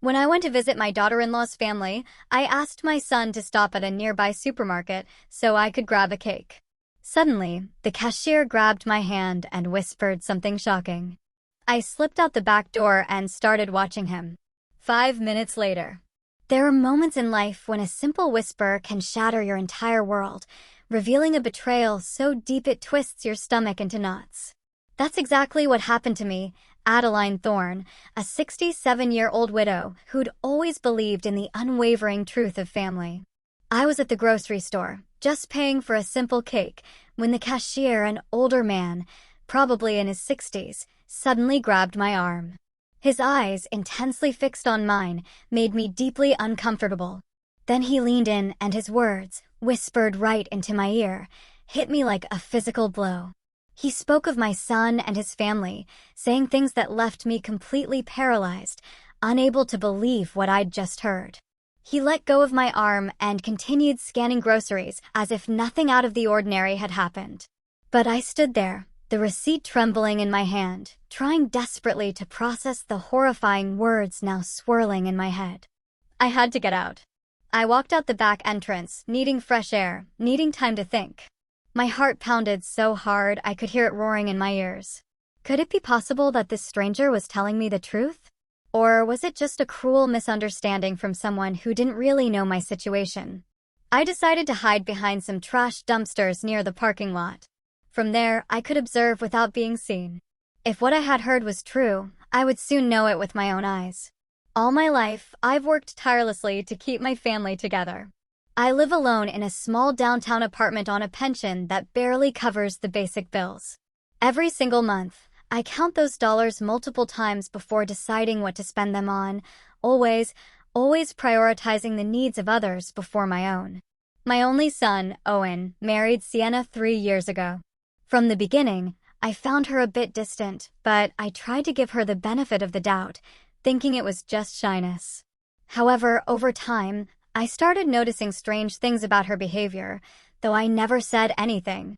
When I went to visit my daughter-in-law's family, I asked my son to stop at a nearby supermarket so I could grab a cake. Suddenly, the cashier grabbed my hand and whispered something shocking. I slipped out the back door and started watching him. 5 minutes later. There are moments in life when a simple whisper can shatter your entire world, revealing a betrayal so deep it twists your stomach into knots. That's exactly what happened to me, Adeline Thorne, a 67-year-old widow who'd always believed in the unwavering truth of family. I was at the grocery store, just paying for a simple cake, when the cashier, an older man, probably in his 60s, suddenly grabbed my arm. His eyes, intensely fixed on mine, made me deeply uncomfortable. Then he leaned in and his words, whispered right into my ear, hit me like a physical blow. He spoke of my son and his family, saying things that left me completely paralyzed, unable to believe what I'd just heard. He let go of my arm and continued scanning groceries as if nothing out of the ordinary had happened. But I stood there, the receipt trembling in my hand, trying desperately to process the horrifying words now swirling in my head. I had to get out. I walked out the back entrance, needing fresh air, needing time to think. My heart pounded so hard I could hear it roaring in my ears. Could it be possible that this stranger was telling me the truth? Or was it just a cruel misunderstanding from someone who didn't really know my situation? I decided to hide behind some trash dumpsters near the parking lot. From there, I could observe without being seen. If what I had heard was true, I would soon know it with my own eyes. All my life, I've worked tirelessly to keep my family together. I live alone in a small downtown apartment on a pension that barely covers the basic bills. Every single month, I count those dollars multiple times before deciding what to spend them on, always prioritizing the needs of others before my own. My only son, Owen, married Sienna 3 years ago. From the beginning, I found her a bit distant, but I tried to give her the benefit of the doubt, thinking it was just shyness. However, over time, I started noticing strange things about her behavior, though I never said anything.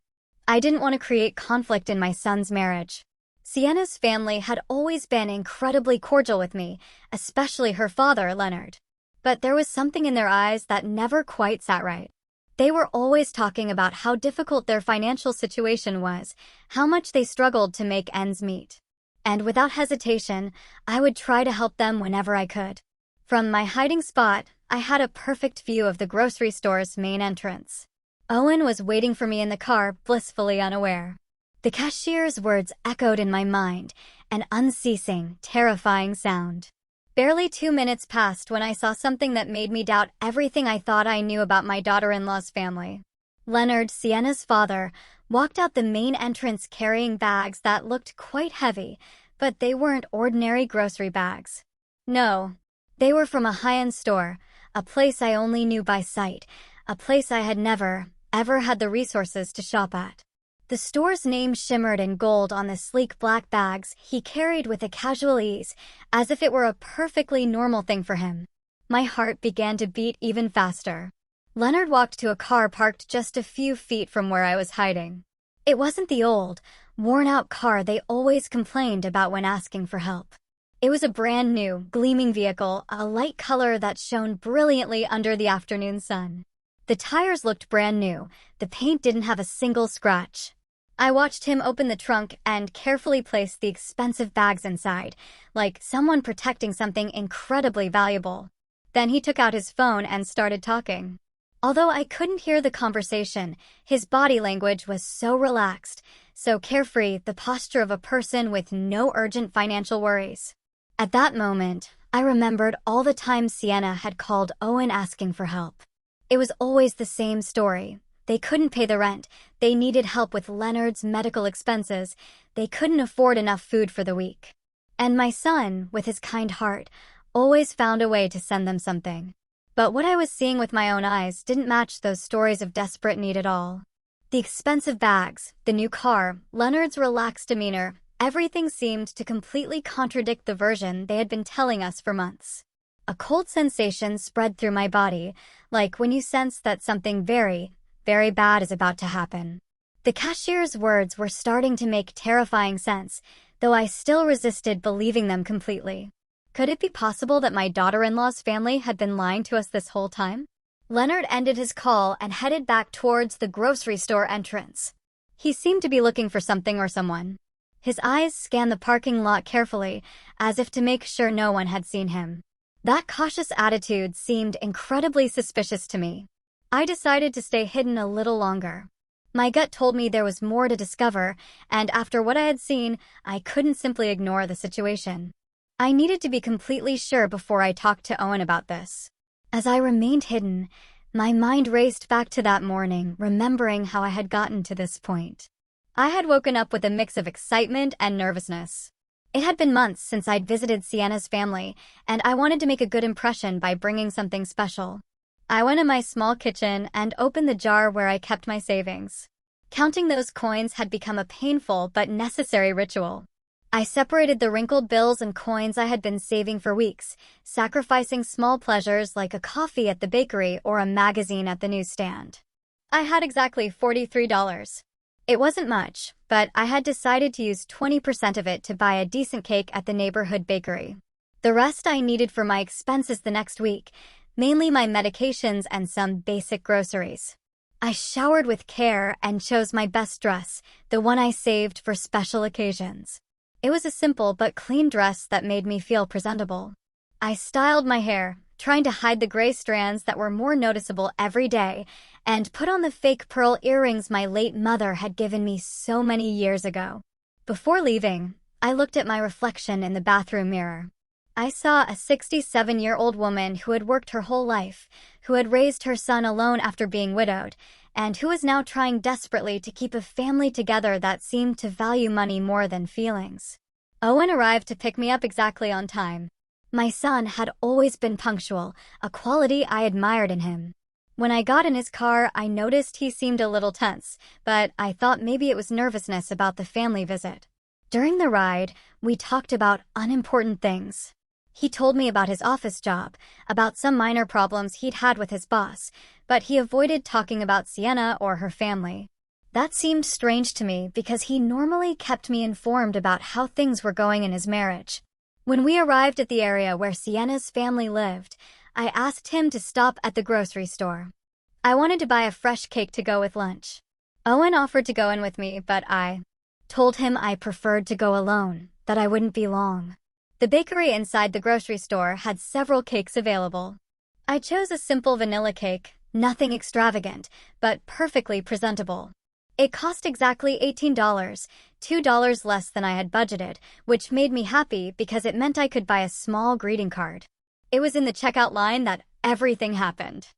I didn't want to create conflict in my son's marriage. Sienna's family had always been incredibly cordial with me, especially her father, Leonard. But there was something in their eyes that never quite sat right. They were always talking about how difficult their financial situation was, how much they struggled to make ends meet. And without hesitation, I would try to help them whenever I could. From my hiding spot, I had a perfect view of the grocery store's main entrance. Owen was waiting for me in the car, blissfully unaware. The cashier's words echoed in my mind, an unceasing, terrifying sound. Barely 2 minutes passed when I saw something that made me doubt everything I thought I knew about my daughter-in-law's family. Leonard, Sienna's father, walked out the main entrance carrying bags that looked quite heavy, but they weren't ordinary grocery bags. No, they were from a high-end store, a place I only knew by sight, a place I had never, ever had the resources to shop at. The store's name shimmered in gold on the sleek black bags he carried with a casual ease, as if it were a perfectly normal thing for him. My heart began to beat even faster. Leonard walked to a car parked just a few feet from where I was hiding. It wasn't the old, worn-out car they always complained about when asking for help. It was a brand new, gleaming vehicle, a light color that shone brilliantly under the afternoon sun. The tires looked brand new, the paint didn't have a single scratch. I watched him open the trunk and carefully place the expensive bags inside, like someone protecting something incredibly valuable. Then he took out his phone and started talking. Although I couldn't hear the conversation, his body language was so relaxed, so carefree, the posture of a person with no urgent financial worries. At that moment, I remembered all the times Sienna had called Owen asking for help. It was always the same story. They couldn't pay the rent, they needed help with Leonard's medical expenses, they couldn't afford enough food for the week. And my son, with his kind heart, always found a way to send them something. But what I was seeing with my own eyes didn't match those stories of desperate need at all. The expensive bags, the new car, Leonard's relaxed demeanor, everything seemed to completely contradict the version they had been telling us for months. A cold sensation spread through my body, like when you sense that something very bad is about to happen. The cashier's words were starting to make terrifying sense, though I still resisted believing them completely. Could it be possible that my daughter-in-law's family had been lying to us this whole time? Leonard ended his call and headed back towards the grocery store entrance. He seemed to be looking for something or someone. His eyes scanned the parking lot carefully, as if to make sure no one had seen him. That cautious attitude seemed incredibly suspicious to me. I decided to stay hidden a little longer. My gut told me there was more to discover, and after what I had seen, I couldn't simply ignore the situation. I needed to be completely sure before I talked to Owen about this. As I remained hidden, my mind raced back to that morning, remembering how I had gotten to this point. I had woken up with a mix of excitement and nervousness. It had been months since I'd visited Sienna's family, and I wanted to make a good impression by bringing something special. I went in my small kitchen and opened the jar where I kept my savings. Counting those coins had become a painful but necessary ritual. I separated the wrinkled bills and coins I had been saving for weeks, sacrificing small pleasures like a coffee at the bakery or a magazine at the newsstand. I had exactly $43. It wasn't much, but I had decided to use 20% of it to buy a decent cake at the neighborhood bakery. The rest I needed for my expenses the next week, mainly my medications and some basic groceries. I showered with care and chose my best dress, the one I saved for special occasions. It was a simple but clean dress that made me feel presentable. I styled my hair, trying to hide the gray strands that were more noticeable every day, and put on the fake pearl earrings my late mother had given me so many years ago. Before leaving, I looked at my reflection in the bathroom mirror. I saw a 67-year-old woman who had worked her whole life, who had raised her son alone after being widowed, and who was now trying desperately to keep a family together that seemed to value money more than feelings. Owen arrived to pick me up exactly on time. My son had always been punctual, a quality I admired in him. When I got in his car, I noticed he seemed a little tense, but I thought maybe it was nervousness about the family visit. During the ride, we talked about unimportant things. He told me about his office job, about some minor problems he'd had with his boss, but he avoided talking about Sienna or her family. That seemed strange to me because he normally kept me informed about how things were going in his marriage. When we arrived at the area where Sienna's family lived, I asked him to stop at the grocery store. I wanted to buy a fresh cake to go with lunch. Owen offered to go in with me, but I told him I preferred to go alone, that I wouldn't be long. The bakery inside the grocery store had several cakes available. I chose a simple vanilla cake, nothing extravagant, but perfectly presentable. It cost exactly $18, $2 less than I had budgeted, which made me happy because it meant I could buy a small greeting card. It was in the checkout line that everything happened.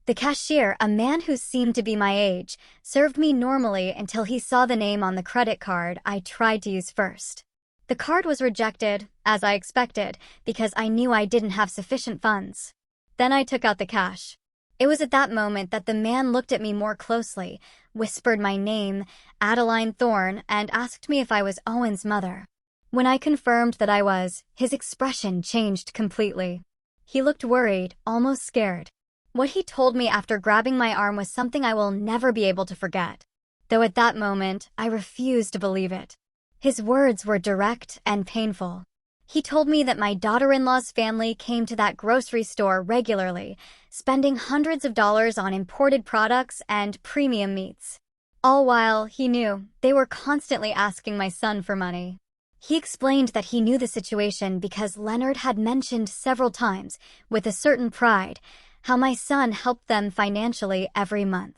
The cashier, a man who seemed to be my age, served me normally until he saw the name on the credit card I tried to use first. The card was rejected, as I expected, because I knew I didn't have sufficient funds. Then I took out the cash. It was at that moment that the man looked at me more closely, whispered my name, Adeline Thorne, and asked me if I was Owen's mother. When I confirmed that I was, his expression changed completely. He looked worried, almost scared. What he told me after grabbing my arm was something I will never be able to forget. Though at that moment, I refused to believe it. His words were direct and painful. He told me that my daughter-in-law's family came to that grocery store regularly, spending hundreds of dollars on imported products and premium meats. All while, he knew, they were constantly asking my son for money. He explained that he knew the situation because Leonard had mentioned several times, with a certain pride, how my son helped them financially every month.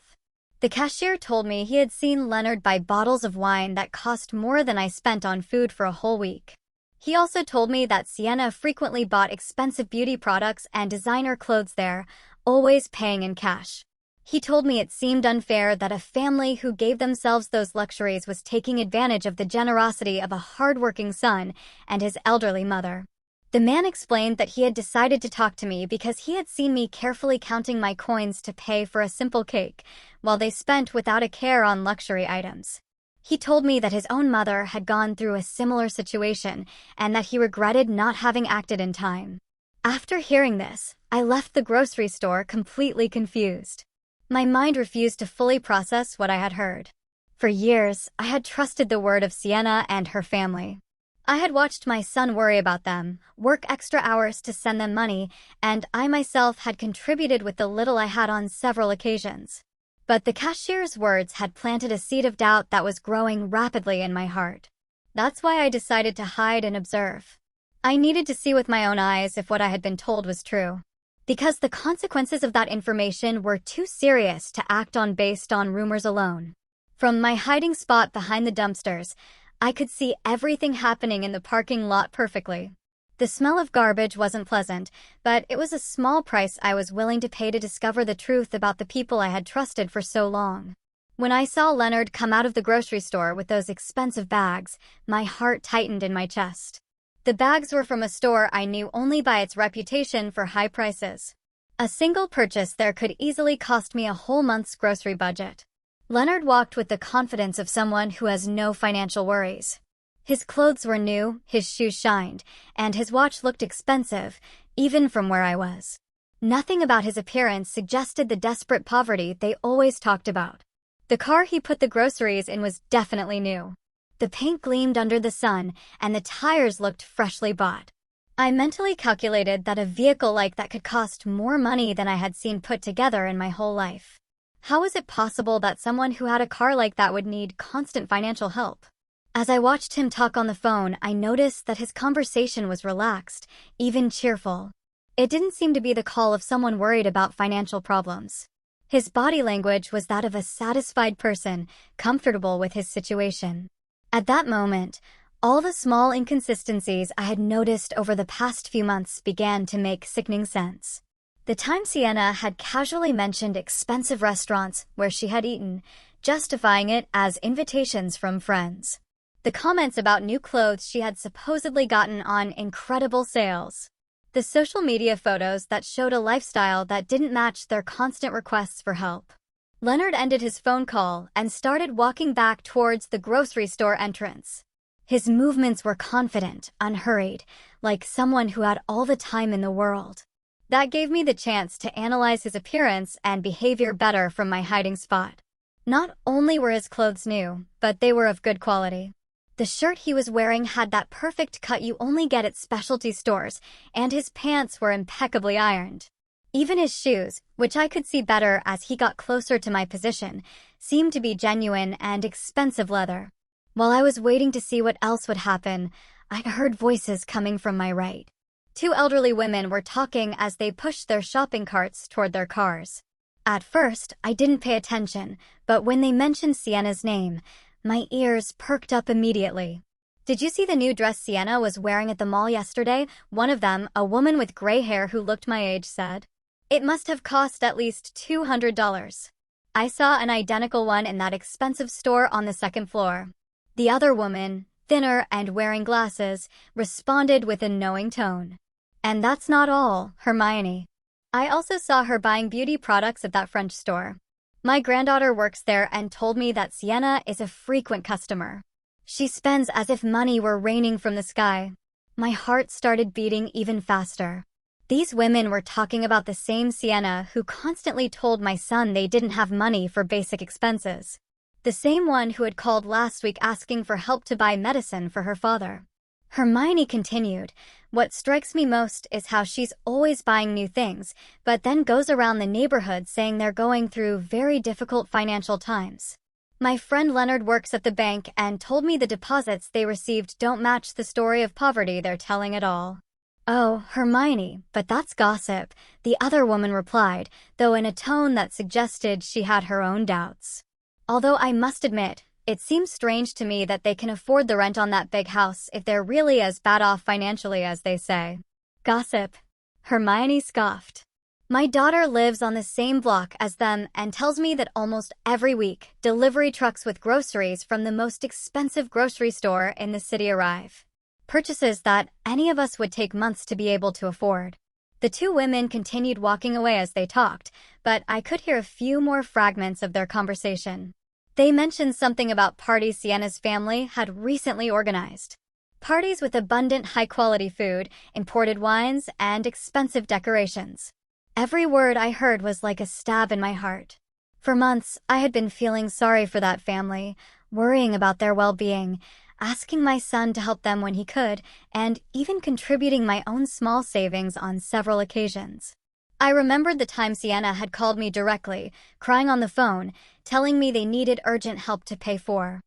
The cashier told me he had seen Leonard buy bottles of wine that cost more than I spent on food for a whole week. He also told me that Sienna frequently bought expensive beauty products and designer clothes there, always paying in cash. He told me it seemed unfair that a family who gave themselves those luxuries was taking advantage of the generosity of a hard-working son and his elderly mother. The man explained that he had decided to talk to me because he had seen me carefully counting my coins to pay for a simple cake, while they spent without a care on luxury items. He told me that his own mother had gone through a similar situation and that he regretted not having acted in time. After hearing this, I left the grocery store completely confused. My mind refused to fully process what I had heard. For years, I had trusted the word of Sienna and her family. I had watched my son worry about them, work extra hours to send them money, and I myself had contributed with the little I had on several occasions. But the cashier's words had planted a seed of doubt that was growing rapidly in my heart. That's why I decided to hide and observe. I needed to see with my own eyes if what I had been told was true. Because the consequences of that information were too serious to act on based on rumors alone. From my hiding spot behind the dumpsters, I could see everything happening in the parking lot perfectly. The smell of garbage wasn't pleasant, but it was a small price I was willing to pay to discover the truth about the people I had trusted for so long. When I saw Leonard come out of the grocery store with those expensive bags, my heart tightened in my chest. The bags were from a store I knew only by its reputation for high prices. A single purchase there could easily cost me a whole month's grocery budget. Leonard walked with the confidence of someone who has no financial worries. His clothes were new, his shoes shined, and his watch looked expensive, even from where I was. Nothing about his appearance suggested the desperate poverty they always talked about. The car he put the groceries in was definitely new. The paint gleamed under the sun, and the tires looked freshly bought. I mentally calculated that a vehicle like that could cost more money than I had seen put together in my whole life. How was it possible that someone who had a car like that would need constant financial help? As I watched him talk on the phone, I noticed that his conversation was relaxed, even cheerful. It didn't seem to be the call of someone worried about financial problems. His body language was that of a satisfied person, comfortable with his situation. At that moment, all the small inconsistencies I had noticed over the past few months began to make sickening sense. The time Sienna had casually mentioned expensive restaurants where she had eaten, justifying it as invitations from friends. The comments about new clothes she had supposedly gotten on incredible sales. The social media photos that showed a lifestyle that didn't match their constant requests for help. Leonard ended his phone call and started walking back towards the grocery store entrance. His movements were confident, unhurried, like someone who had all the time in the world. That gave me the chance to analyze his appearance and behavior better from my hiding spot. Not only were his clothes new, but they were of good quality. The shirt he was wearing had that perfect cut you only get at specialty stores, and his pants were impeccably ironed. Even his shoes, which I could see better as he got closer to my position, seemed to be genuine and expensive leather. While I was waiting to see what else would happen, I heard voices coming from my right. Two elderly women were talking as they pushed their shopping carts toward their cars. At first, I didn't pay attention, but when they mentioned Sienna's name, my ears perked up immediately. Did you see the new dress Sienna was wearing at the mall yesterday? One of them, a woman with gray hair who looked my age, said. It must have cost at least $200. I saw an identical one in that expensive store on the second floor. The other woman, thinner and wearing glasses, responded with a knowing tone. And that's not all, Hermione. I also saw her buying beauty products at that French store. My granddaughter works there and told me that Sienna is a frequent customer. She spends as if money were raining from the sky. My heart started beating even faster. These women were talking about the same Sienna who constantly told my son they didn't have money for basic expenses. The same one who had called last week asking for help to buy medicine for her father. Hermione continued, what strikes me most is how she's always buying new things, but then goes around the neighborhood saying they're going through very difficult financial times. My friend Leonard works at the bank and told me the deposits they received don't match the story of poverty they're telling at all. Oh, Hermione, but that's gossip, the other woman replied, though in a tone that suggested she had her own doubts. Although I must admit, it seems strange to me that they can afford the rent on that big house if they're really as bad off financially as they say. Gossip. Hermione scoffed. My daughter lives on the same block as them and tells me that almost every week, delivery trucks with groceries from the most expensive grocery store in the city arrive. Purchases that any of us would take months to be able to afford. The two women continued walking away as they talked, but I could hear a few more fragments of their conversation. They mentioned something about parties Sienna's family had recently organized. Parties with abundant high-quality food, imported wines, and expensive decorations. Every word I heard was like a stab in my heart. For months, I had been feeling sorry for that family, worrying about their well-being. asking my son to help them when he could, and even contributing my own small savings on several occasions. I remembered the time Sienna had called me directly, crying on the phone, telling me they needed urgent help to pay for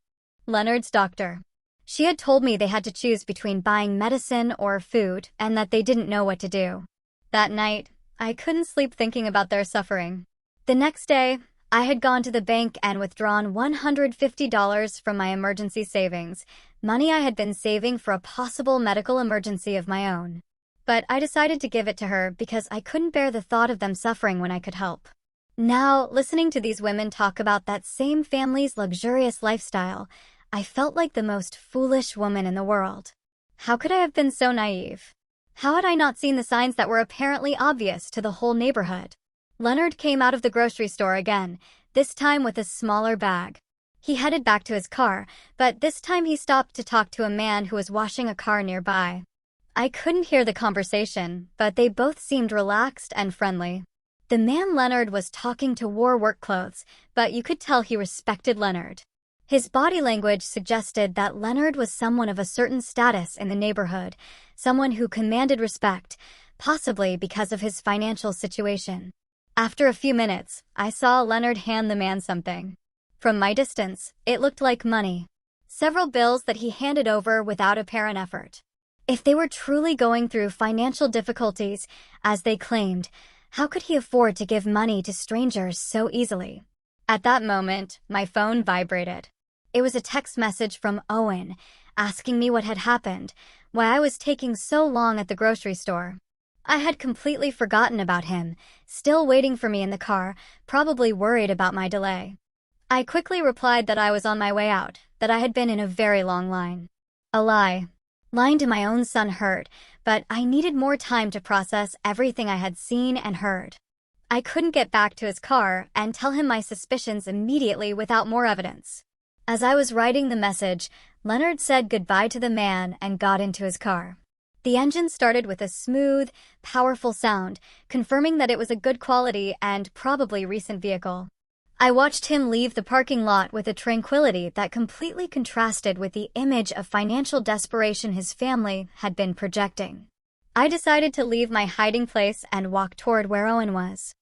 Leonard's doctor. She had told me they had to choose between buying medicine or food and that they didn't know what to do. That night, I couldn't sleep thinking about their suffering. The next day, I had gone to the bank and withdrawn $150 from my emergency savings, money I had been saving for a possible medical emergency of my own. But I decided to give it to her because I couldn't bear the thought of them suffering when I could help. Now, listening to these women talk about that same family's luxurious lifestyle, I felt like the most foolish woman in the world. How could I have been so naive? How had I not seen the signs that were apparently obvious to the whole neighborhood? Leonard came out of the grocery store again, this time with a smaller bag. He headed back to his car, but this time he stopped to talk to a man who was washing a car nearby. I couldn't hear the conversation, but they both seemed relaxed and friendly. The man Leonard was talking to wore work clothes, but you could tell he respected Leonard. His body language suggested that Leonard was someone of a certain status in the neighborhood, someone who commanded respect, possibly because of his financial situation. After a few minutes, I saw Leonard hand the man something. From my distance, it looked like money. Several bills that he handed over without apparent effort. If they were truly going through financial difficulties, as they claimed, how could he afford to give money to strangers so easily? At that moment, my phone vibrated. It was a text message from Owen, asking me what had happened, why I was taking so long at the grocery store. I had completely forgotten about him, still waiting for me in the car, probably worried about my delay. I quickly replied that I was on my way out, that I had been in a very long line. A lie. Lying to my own son hurt, but I needed more time to process everything I had seen and heard. I couldn't get back to his car and tell him my suspicions immediately without more evidence. As I was writing the message, Leonard said goodbye to the man and got into his car. The engine started with a smooth, powerful sound, confirming that it was a good quality and probably recent vehicle. I watched him leave the parking lot with a tranquility that completely contrasted with the image of financial desperation his family had been projecting. I decided to leave my hiding place and walk toward where Owen was.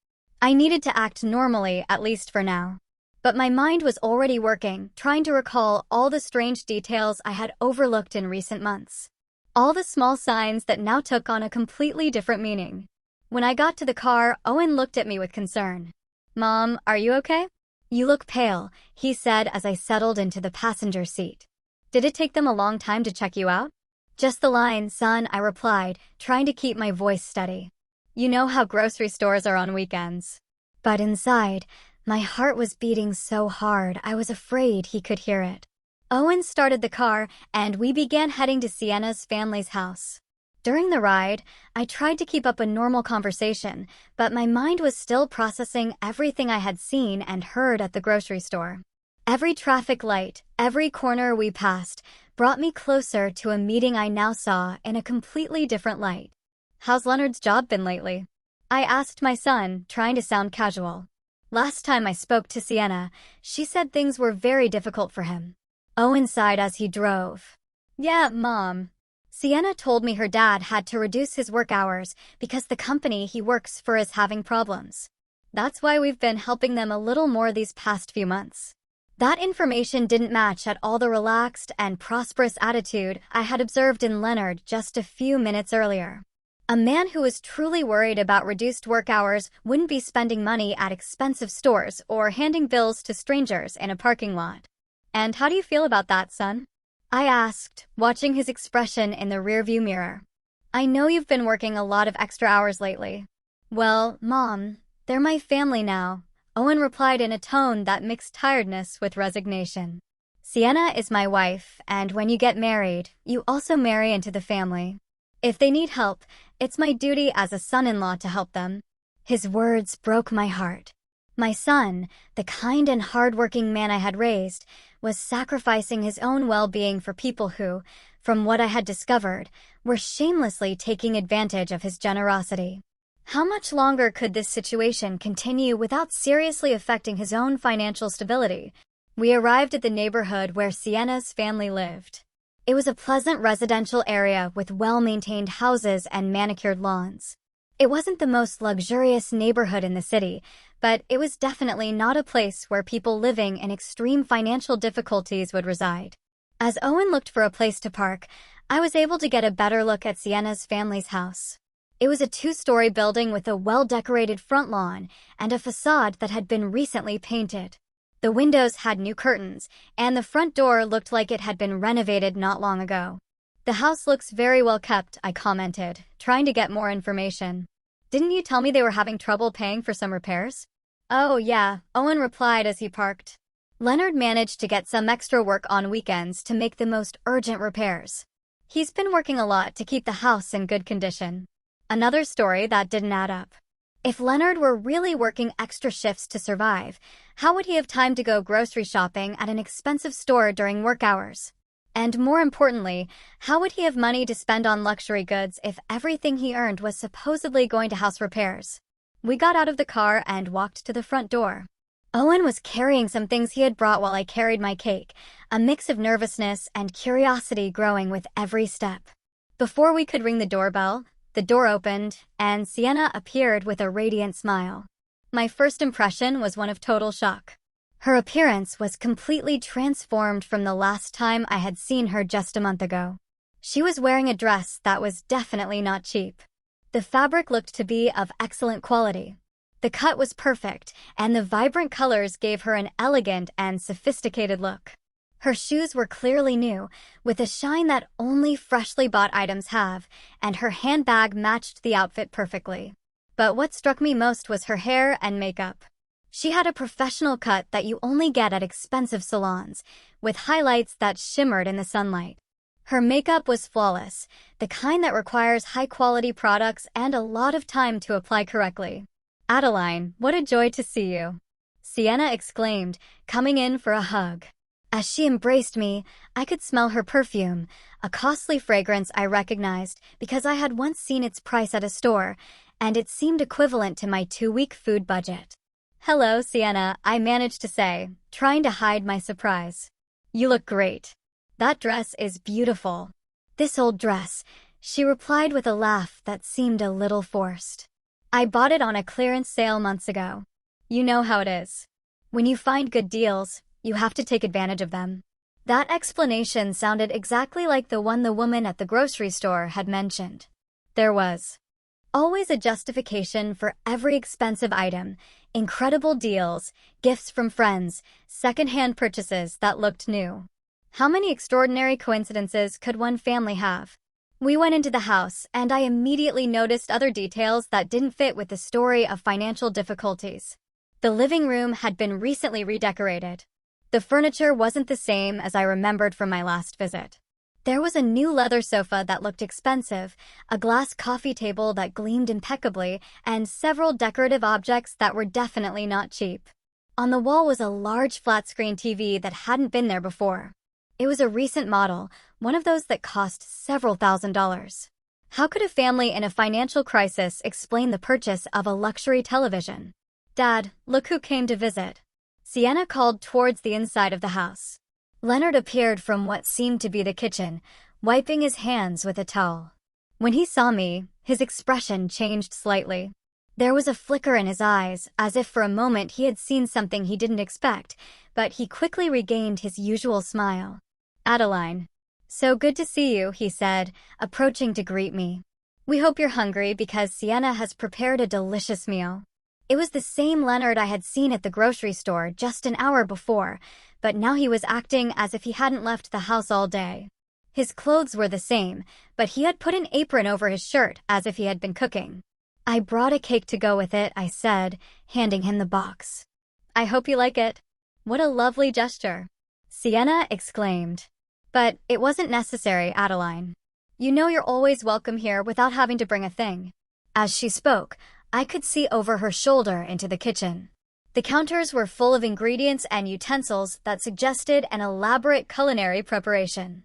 I needed to act normally, at least for now. But my mind was already working, trying to recall all the strange details I had overlooked in recent months. All the small signs that now took on a completely different meaning. When I got to the car, Owen looked at me with concern. "Mom, are you okay? You look pale," he said as I settled into the passenger seat. "Did it take them a long time to check you out?" "Just the line, son," I replied, trying to keep my voice steady. You know how grocery stores are on weekends. But inside, my heart was beating so hard I was afraid he could hear it. Owen started the car, and we began heading to Sienna's family's house. During the ride, I tried to keep up a normal conversation, but my mind was still processing everything I had seen and heard at the grocery store. Every traffic light, every corner we passed, brought me closer to a meeting I now saw in a completely different light. "How's Leonard's job been lately?" I asked my son, trying to sound casual. Last time I spoke to Sienna, she said things were very difficult for him. Owen sighed as he drove. "Yeah, Mom. Sienna told me her dad had to reduce his work hours because the company he works for is having problems. That's why we've been helping them a little more these past few months." That information didn't match at all the relaxed and prosperous attitude I had observed in Leonard just a few minutes earlier. A man who was truly worried about reduced work hours wouldn't be spending money at expensive stores or handing bills to strangers in a parking lot. "And how do you feel about that, son?" I asked, watching his expression in the rearview mirror. "I know you've been working a lot of extra hours lately." "Well, Mom, they're my family now," Owen replied in a tone that mixed tiredness with resignation. "Sienna is my wife, and when you get married, you also marry into the family. If they need help, it's my duty as a son-in-law to help them." His words broke my heart. My son, the kind and hard-working man I had raised, was sacrificing his own well-being for people who, from what I had discovered, were shamelessly taking advantage of his generosity. How much longer could this situation continue without seriously affecting his own financial stability? We arrived at the neighborhood where Sienna's family lived. It was a pleasant residential area with well-maintained houses and manicured lawns. It wasn't the most luxurious neighborhood in the city, but it was definitely not a place where people living in extreme financial difficulties would reside. As Owen looked for a place to park, I was able to get a better look at Sienna's family's house. It was a two-story building with a well-decorated front lawn and a facade that had been recently painted. The windows had new curtains, and the front door looked like it had been renovated not long ago. "The house looks very well kept," I commented, trying to get more information. "Didn't you tell me they were having trouble paying for some repairs?" "Oh, yeah," Owen replied as he parked. "Leonard managed to get some extra work on weekends to make the most urgent repairs. He's been working a lot to keep the house in good condition." Another story that didn't add up. If Leonard were really working extra shifts to survive, how would he have time to go grocery shopping at an expensive store during work hours? And more importantly, how would he have money to spend on luxury goods if everything he earned was supposedly going to house repairs? We got out of the car and walked to the front door. Owen was carrying some things he had brought while I carried my cake, a mix of nervousness and curiosity growing with every step. Before we could ring the doorbell, the door opened, and Sienna appeared with a radiant smile. My first impression was one of total shock. Her appearance was completely transformed from the last time I had seen her just a month ago. She was wearing a dress that was definitely not cheap. The fabric looked to be of excellent quality. The cut was perfect, and the vibrant colors gave her an elegant and sophisticated look. Her shoes were clearly new, with a shine that only freshly bought items have, and her handbag matched the outfit perfectly. But what struck me most was her hair and makeup. She had a professional cut that you only get at expensive salons, with highlights that shimmered in the sunlight. Her makeup was flawless, the kind that requires high-quality products and a lot of time to apply correctly. "Adeline, what a joy to see you," Sienna exclaimed, coming in for a hug. As she embraced me, I could smell her perfume, a costly fragrance I recognized because I had once seen its price at a store, and it seemed equivalent to my 2-week food budget. "Hello, Sienna," I managed to say, trying to hide my surprise. "You look great. That dress is beautiful." "This old dress," she replied with a laugh that seemed a little forced. "I bought it on a clearance sale months ago. You know how it is. When you find good deals, you have to take advantage of them." That explanation sounded exactly like the one the woman at the grocery store had mentioned. There was always a justification for every expensive item, incredible deals, gifts from friends, second-hand purchases that looked new. How many extraordinary coincidences could one family have? We went into the house, and I immediately noticed other details that didn't fit with the story of financial difficulties. The living room had been recently redecorated. The furniture wasn't the same as I remembered from my last visit. There was a new leather sofa that looked expensive, a glass coffee table that gleamed impeccably, and several decorative objects that were definitely not cheap. On the wall was a large flat-screen TV that hadn't been there before. It was a recent model, one of those that cost several $1,000s. How could a family in a financial crisis explain the purchase of a luxury television? "Dad, look who came to visit." Sienna called towards the inside of the house. Leonard appeared from what seemed to be the kitchen, wiping his hands with a towel. When he saw me, his expression changed slightly. There was a flicker in his eyes, as if for a moment he had seen something he didn't expect, but he quickly regained his usual smile. "Adeline, so good to see you," he said, approaching to greet me. "We hope you're hungry because Sienna has prepared a delicious meal." It was the same Leonard I had seen at the grocery store just an hour before, but now he was acting as if he hadn't left the house all day. His clothes were the same, but he had put an apron over his shirt as if he had been cooking. "I brought a cake to go with it," I said, handing him the box. "I hope you like it." "What a lovely gesture," Sienna exclaimed. "But it wasn't necessary, Adeline. You know you're always welcome here without having to bring a thing." As she spoke, I could see over her shoulder into the kitchen. The counters were full of ingredients and utensils that suggested an elaborate culinary preparation.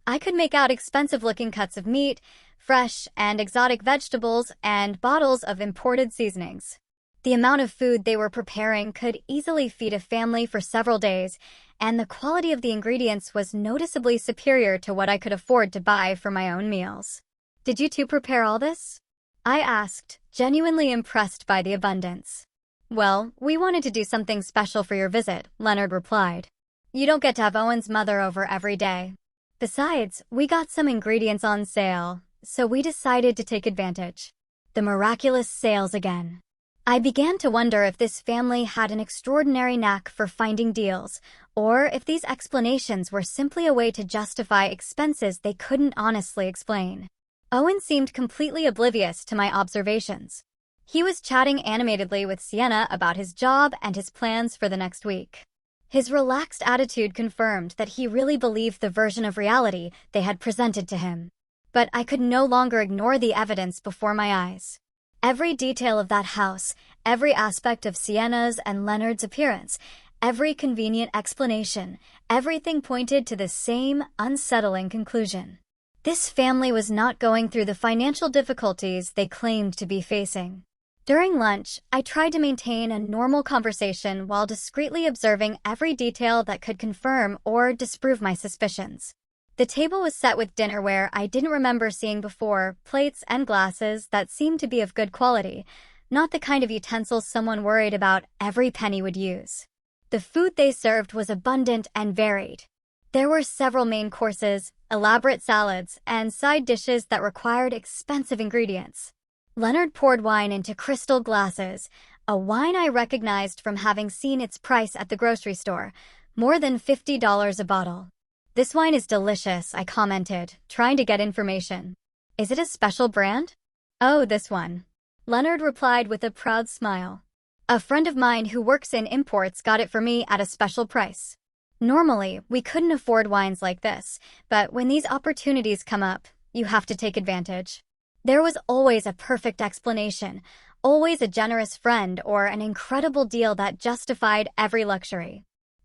I could make out expensive-looking cuts of meat, fresh and exotic vegetables, and bottles of imported seasonings. The amount of food they were preparing could easily feed a family for several days, and the quality of the ingredients was noticeably superior to what I could afford to buy for my own meals. "Did you two prepare all this?" I asked, genuinely impressed by the abundance. "Well, we wanted to do something special for your visit," Leonard replied. "You don't get to have Owen's mother over every day. Besides, we got some ingredients on sale, so we decided to take advantage." The miraculous sales again. I began to wonder if this family had an extraordinary knack for finding deals, or if these explanations were simply a way to justify expenses they couldn't honestly explain. Owen seemed completely oblivious to my observations. He was chatting animatedly with Sienna about his job and his plans for the next week. His relaxed attitude confirmed that he really believed the version of reality they had presented to him. But I could no longer ignore the evidence before my eyes. Every detail of that house, every aspect of Sienna's and Leonard's appearance, every convenient explanation, everything pointed to the same unsettling conclusion. This family was not going through the financial difficulties they claimed to be facing. During lunch, I tried to maintain a normal conversation while discreetly observing every detail that could confirm or disprove my suspicions. The table was set with dinnerware I didn't remember seeing before, plates and glasses that seemed to be of good quality, not the kind of utensils someone worried about every penny would use. The food they served was abundant and varied. There were several main courses, elaborate salads, and side dishes that required expensive ingredients. Leonard poured wine into crystal glasses, a wine I recognized from having seen its price at the grocery store, more than $50 a bottle. "This wine is delicious," I commented, trying to get information. "Is it a special brand?" "Oh, this one," Leonard replied with a proud smile. "A friend of mine who works in imports got it for me at a special price. Normally, we couldn't afford wines like this, but when these opportunities come up, you have to take advantage." There was always a perfect explanation, always a generous friend or an incredible deal that justified every luxury.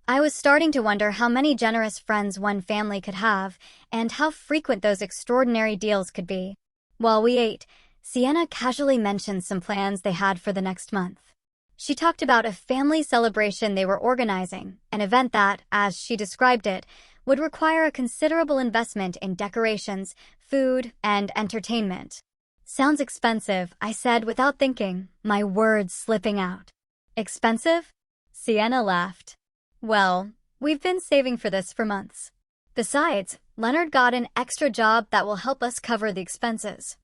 I was starting to wonder how many generous friends one family could have, and how frequent those extraordinary deals could be. While we ate, Sienna casually mentioned some plans they had for the next month. She talked about a family celebration they were organizing, an event that, as she described it, would require a considerable investment in decorations, food, and entertainment. "Sounds expensive," I said without thinking, my words slipping out. "Expensive?" Sienna laughed. "Well, we've been saving for this for months. Besides, Leonard got an extra job that will help us cover the expenses."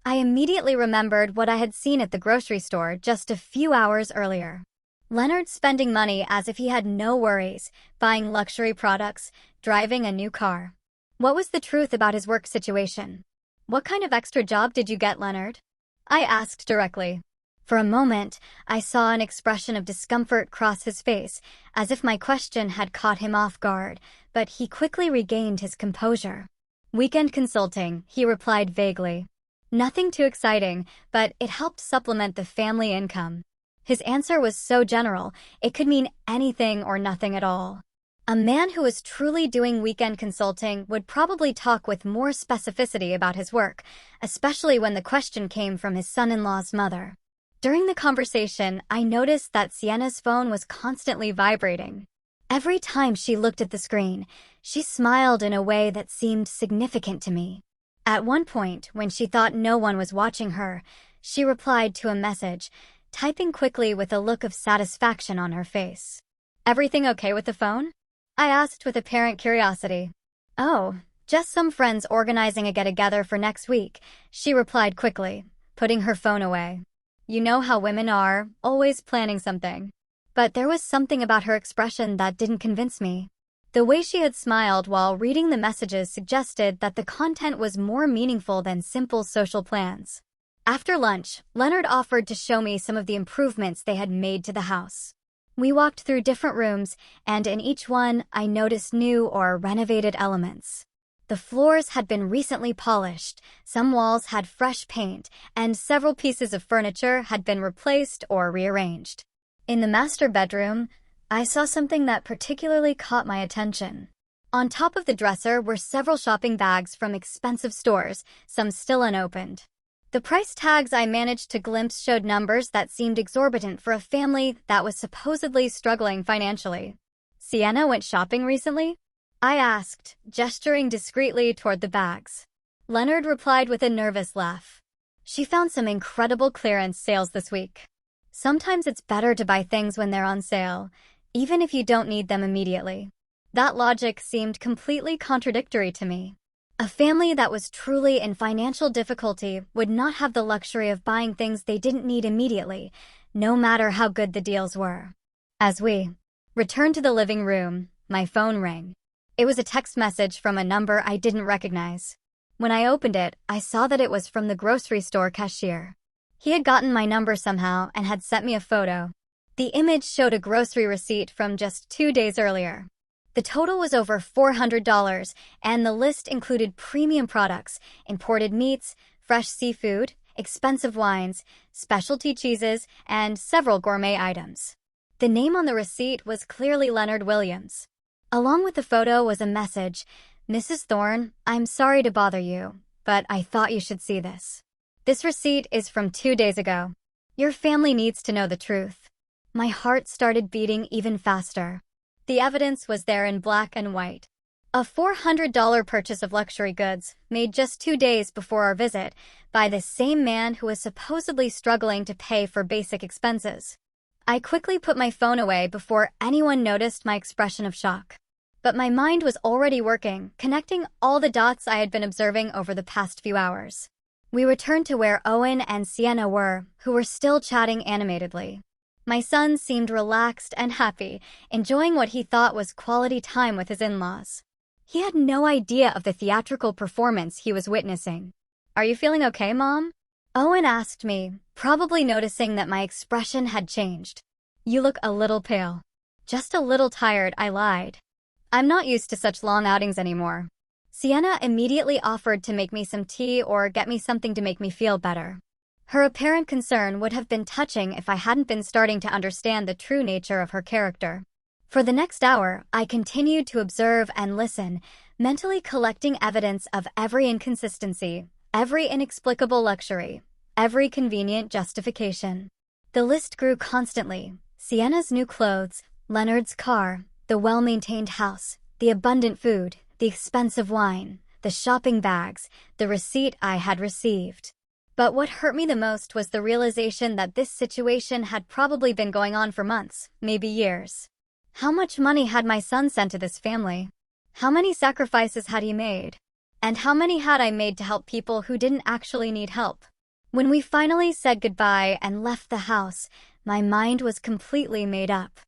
I immediately remembered what I had seen at the grocery store just a few hours earlier. Leonard spending money as if he had no worries, buying luxury products, driving a new car. What was the truth about his work situation? "What kind of extra job did you get, Leonard?" I asked directly. For a moment, I saw an expression of discomfort cross his face, as if my question had caught him off guard, but he quickly regained his composure. "Weekend consulting," he replied vaguely. Nothing too exciting, but it helped supplement the family income. His answer was so general, it could mean anything or nothing at all. A man who was truly doing weekend consulting would probably talk with more specificity about his work, especially when the question came from his son-in-law's mother. During the conversation, I noticed that Sienna's phone was constantly vibrating. Every time she looked at the screen, she smiled in a way that seemed significant to me. At one point, when she thought no one was watching her, she replied to a message, typing quickly with a look of satisfaction on her face. "Everything okay with the phone?" I asked with apparent curiosity. "Oh, just some friends organizing a get-together for next week," she replied quickly, putting her phone away. You know how women are, always planning something. But there was something about her expression that didn't convince me. The way she had smiled while reading the messages suggested that the content was more meaningful than simple social plans. After lunch, Leonard offered to show me some of the improvements they had made to the house. We walked through different rooms, and in each one, I noticed new or renovated elements. The floors had been recently polished, some walls had fresh paint, and several pieces of furniture had been replaced or rearranged. In the master bedroom, I saw something that particularly caught my attention. On top of the dresser were several shopping bags from expensive stores, some still unopened. The price tags I managed to glimpse showed numbers that seemed exorbitant for a family that was supposedly struggling financially. "Sienna went shopping recently?" I asked, gesturing discreetly toward the bags. Leonard replied with a nervous laugh. "She found some incredible clearance sales this week. Sometimes it's better to buy things when they're on sale, even if you don't need them immediately." That logic seemed completely contradictory to me. A family that was truly in financial difficulty would not have the luxury of buying things they didn't need immediately, no matter how good the deals were. As we returned to the living room, my phone rang. It was a text message from a number I didn't recognize. When I opened it, I saw that it was from the grocery store cashier. He had gotten my number somehow and had sent me a photo. The image showed a grocery receipt from just 2 days earlier. The total was over $400, and the list included premium products, imported meats, fresh seafood, expensive wines, specialty cheeses, and several gourmet items. The name on the receipt was clearly Leonard Williams. Along with the photo was a message: "Mrs. Thorne, I'm sorry to bother you, but I thought you should see this. This receipt is from 2 days ago. Your family needs to know the truth." My heart started beating even faster. The evidence was there in black and white. A $400 purchase of luxury goods, made just 2 days before our visit, by the same man who was supposedly struggling to pay for basic expenses. I quickly put my phone away before anyone noticed my expression of shock. But my mind was already working, connecting all the dots I had been observing over the past few hours. We returned to where Owen and Sienna were, who were still chatting animatedly. My son seemed relaxed and happy, enjoying what he thought was quality time with his in-laws. He had no idea of the theatrical performance he was witnessing. "Are you feeling okay, Mom?" Owen asked me, probably noticing that my expression had changed. "You look a little pale." "Just a little tired," I lied. "I'm not used to such long outings anymore." Sienna immediately offered to make me some tea or get me something to make me feel better. Her apparent concern would have been touching if I hadn't been starting to understand the true nature of her character. For the next hour, I continued to observe and listen, mentally collecting evidence of every inconsistency, every inexplicable luxury, every convenient justification. The list grew constantly: Sienna's new clothes, Leonard's car, the well-maintained house, the abundant food, the expensive wine, the shopping bags, the receipt I had received. But what hurt me the most was the realization that this situation had probably been going on for months, maybe years. How much money had my son sent to this family? How many sacrifices had he made? And how many had I made to help people who didn't actually need help? When we finally said goodbye and left the house, my mind was completely made up.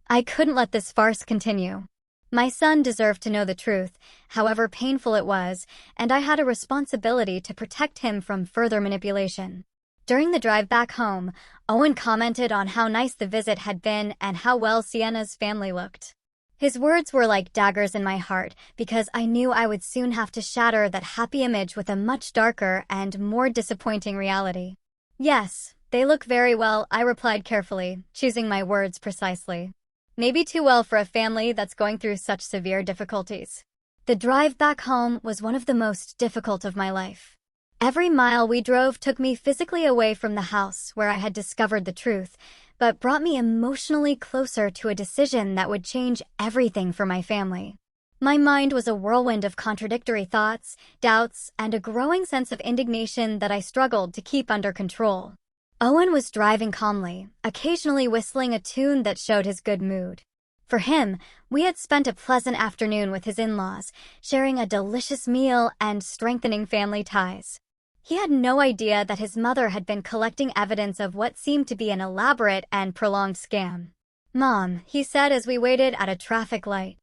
I couldn't let this farce continue. My son deserved to know the truth, however painful it was, and I had a responsibility to protect him from further manipulation. During the drive back home, Owen commented on how nice the visit had been and how well Sienna's family looked. His words were like daggers in my heart because I knew I would soon have to shatter that happy image with a much darker and more disappointing reality. "Yes, they look very well," I replied carefully, choosing my words precisely. Maybe too well for a family that's going through such severe difficulties. The drive back home was one of the most difficult of my life. Every mile we drove took me physically away from the house where I had discovered the truth, but brought me emotionally closer to a decision that would change everything for my family. My mind was a whirlwind of contradictory thoughts, doubts, and a growing sense of indignation that I struggled to keep under control. Owen was driving calmly, occasionally whistling a tune that showed his good mood. For him, we had spent a pleasant afternoon with his in-laws, sharing a delicious meal and strengthening family ties. He had no idea that his mother had been collecting evidence of what seemed to be an elaborate and prolonged scam. "Mom," he said as we waited at a traffic light,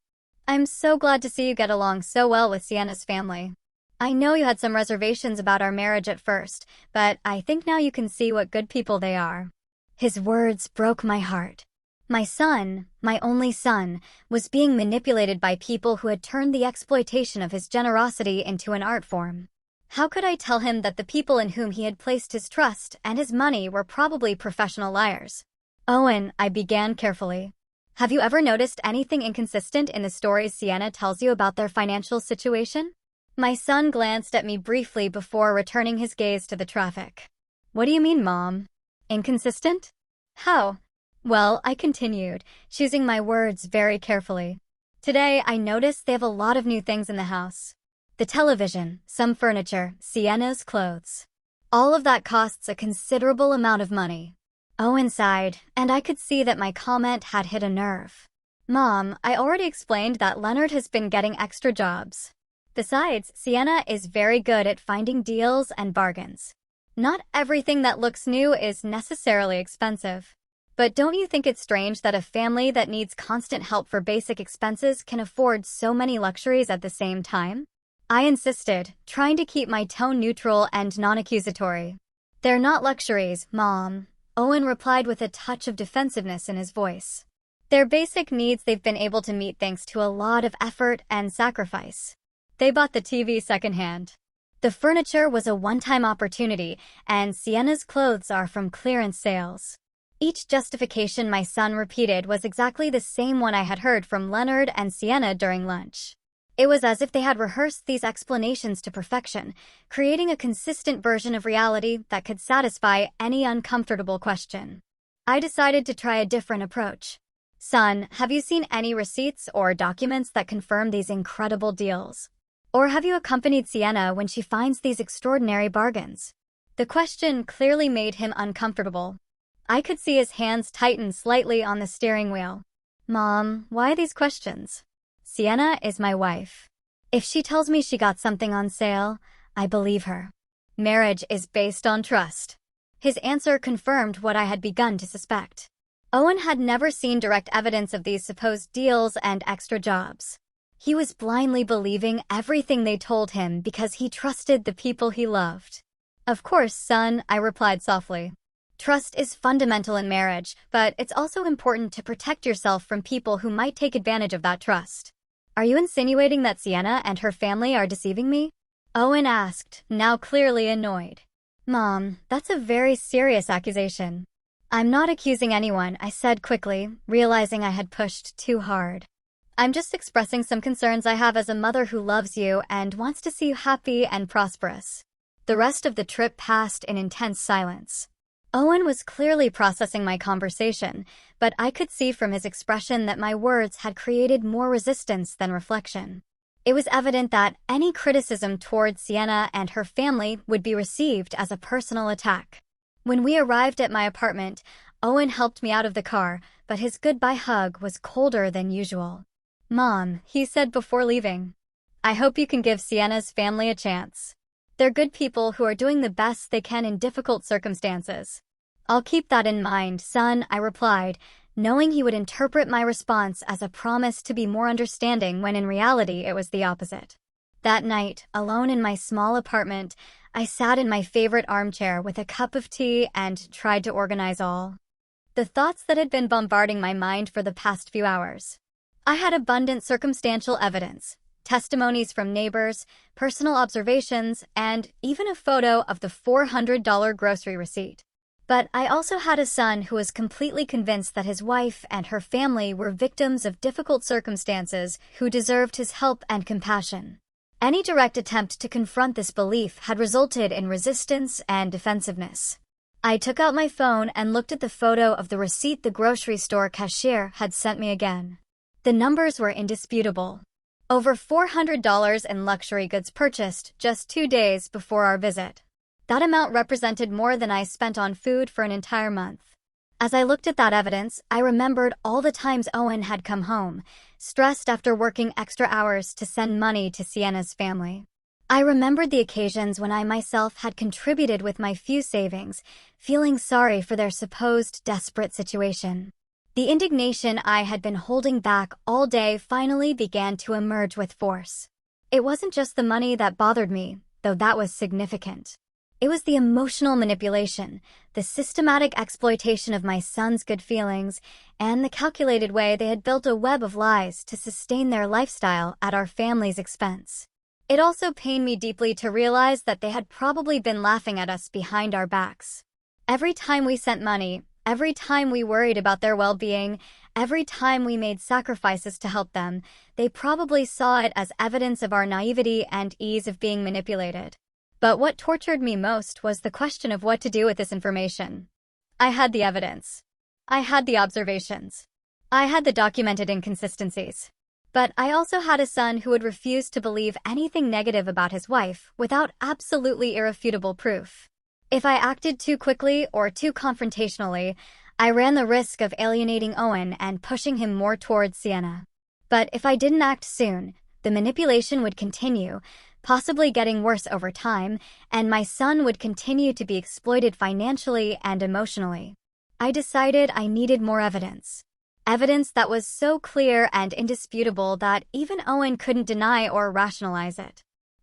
"I'm so glad to see you get along so well with Sienna's family. I know you had some reservations about our marriage at first, but I think now you can see what good people they are." His words broke my heart. My son, my only son, was being manipulated by people who had turned the exploitation of his generosity into an art form. How could I tell him that the people in whom he had placed his trust and his money were probably professional liars? "Owen," I began carefully, "have you ever noticed anything inconsistent in the stories Sienna tells you about their financial situation?" My son glanced at me briefly before returning his gaze to the traffic. What do you mean, Mom? Inconsistent? How? Well, I continued, choosing my words very carefully. Today, I noticed they have a lot of new things in the house. The television, some furniture, Sienna's clothes. All of that costs a considerable amount of money. Owen sighed, and I could see that my comment had hit a nerve. Mom, I already explained that Leonard has been getting extra jobs. Besides, Sienna is very good at finding deals and bargains. Not everything that looks new is necessarily expensive. But don't you think it's strange that a family that needs constant help for basic expenses can afford so many luxuries at the same time? I insisted, trying to keep my tone neutral and non-accusatory. They're not luxuries, Mom, Owen replied with a touch of defensiveness in his voice. They're basic needs they've been able to meet thanks to a lot of effort and sacrifice. They bought the TV secondhand. The furniture was a one-time opportunity, and Sienna's clothes are from clearance sales. Each justification my son repeated was exactly the same one I had heard from Leonard and Sienna during lunch. It was as if they had rehearsed these explanations to perfection, creating a consistent version of reality that could satisfy any uncomfortable question. I decided to try a different approach. Son, have you seen any receipts or documents that confirm these incredible deals? Or have you accompanied Sienna when she finds these extraordinary bargains? The question clearly made him uncomfortable. I could see his hands tighten slightly on the steering wheel. Mom, why these questions? Sienna is my wife. If she tells me she got something on sale, I believe her. Marriage is based on trust. His answer confirmed what I had begun to suspect. Owen had never seen direct evidence of these supposed deals and extra jobs. He was blindly believing everything they told him because he trusted the people he loved. Of course, son, I replied softly. Trust is fundamental in marriage, but it's also important to protect yourself from people who might take advantage of that trust. Are you insinuating that Sienna and her family are deceiving me? Owen asked, now clearly annoyed. Mom, that's a very serious accusation. I'm not accusing anyone, I said quickly, realizing I had pushed too hard. I'm just expressing some concerns I have as a mother who loves you and wants to see you happy and prosperous. The rest of the trip passed in intense silence. Owen was clearly processing my conversation, but I could see from his expression that my words had created more resistance than reflection. It was evident that any criticism towards Sienna and her family would be received as a personal attack. When we arrived at my apartment, Owen helped me out of the car, but his goodbye hug was colder than usual. Mom, he said before leaving, I hope you can give Sienna's family a chance. They're good people who are doing the best they can in difficult circumstances. I'll keep that in mind, son, I replied, knowing he would interpret my response as a promise to be more understanding when in reality it was the opposite. That night, alone in my small apartment, I sat in my favorite armchair with a cup of tea and tried to organize all the thoughts that had been bombarding my mind for the past few hours. I had abundant circumstantial evidence, testimonies from neighbors, personal observations, and even a photo of the $400 grocery receipt. But I also had a son who was completely convinced that his wife and her family were victims of difficult circumstances who deserved his help and compassion. Any direct attempt to confront this belief had resulted in resistance and defensiveness. I took out my phone and looked at the photo of the receipt the grocery store cashier had sent me again. The numbers were indisputable. Over $400 in luxury goods purchased just 2 days before our visit. That amount represented more than I spent on food for an entire month. As I looked at that evidence, I remembered all the times Owen had come home, stressed after working extra hours to send money to Sienna's family. I remembered the occasions when I myself had contributed with my few savings, feeling sorry for their supposed desperate situation. The indignation I had been holding back all day finally began to emerge with force. It wasn't just the money that bothered me, though that was significant. It was the emotional manipulation, the systematic exploitation of my son's good feelings, and the calculated way they had built a web of lies to sustain their lifestyle at our family's expense. It also pained me deeply to realize that they had probably been laughing at us behind our backs. Every time we sent money, Every time we worried about their well-being, every time we made sacrifices to help them, they probably saw it as evidence of our naivety and ease of being manipulated. But what tortured me most was the question of what to do with this information. I had the evidence. I had the observations. I had the documented inconsistencies. But I also had a son who would refuse to believe anything negative about his wife without absolutely irrefutable proof. If I acted too quickly or too confrontationally, I ran the risk of alienating Owen and pushing him more towards Sienna. But if I didn't act soon, the manipulation would continue, possibly getting worse over time, and my son would continue to be exploited financially and emotionally. I decided I needed more evidence. Evidence that was so clear and indisputable that even Owen couldn't deny or rationalize it.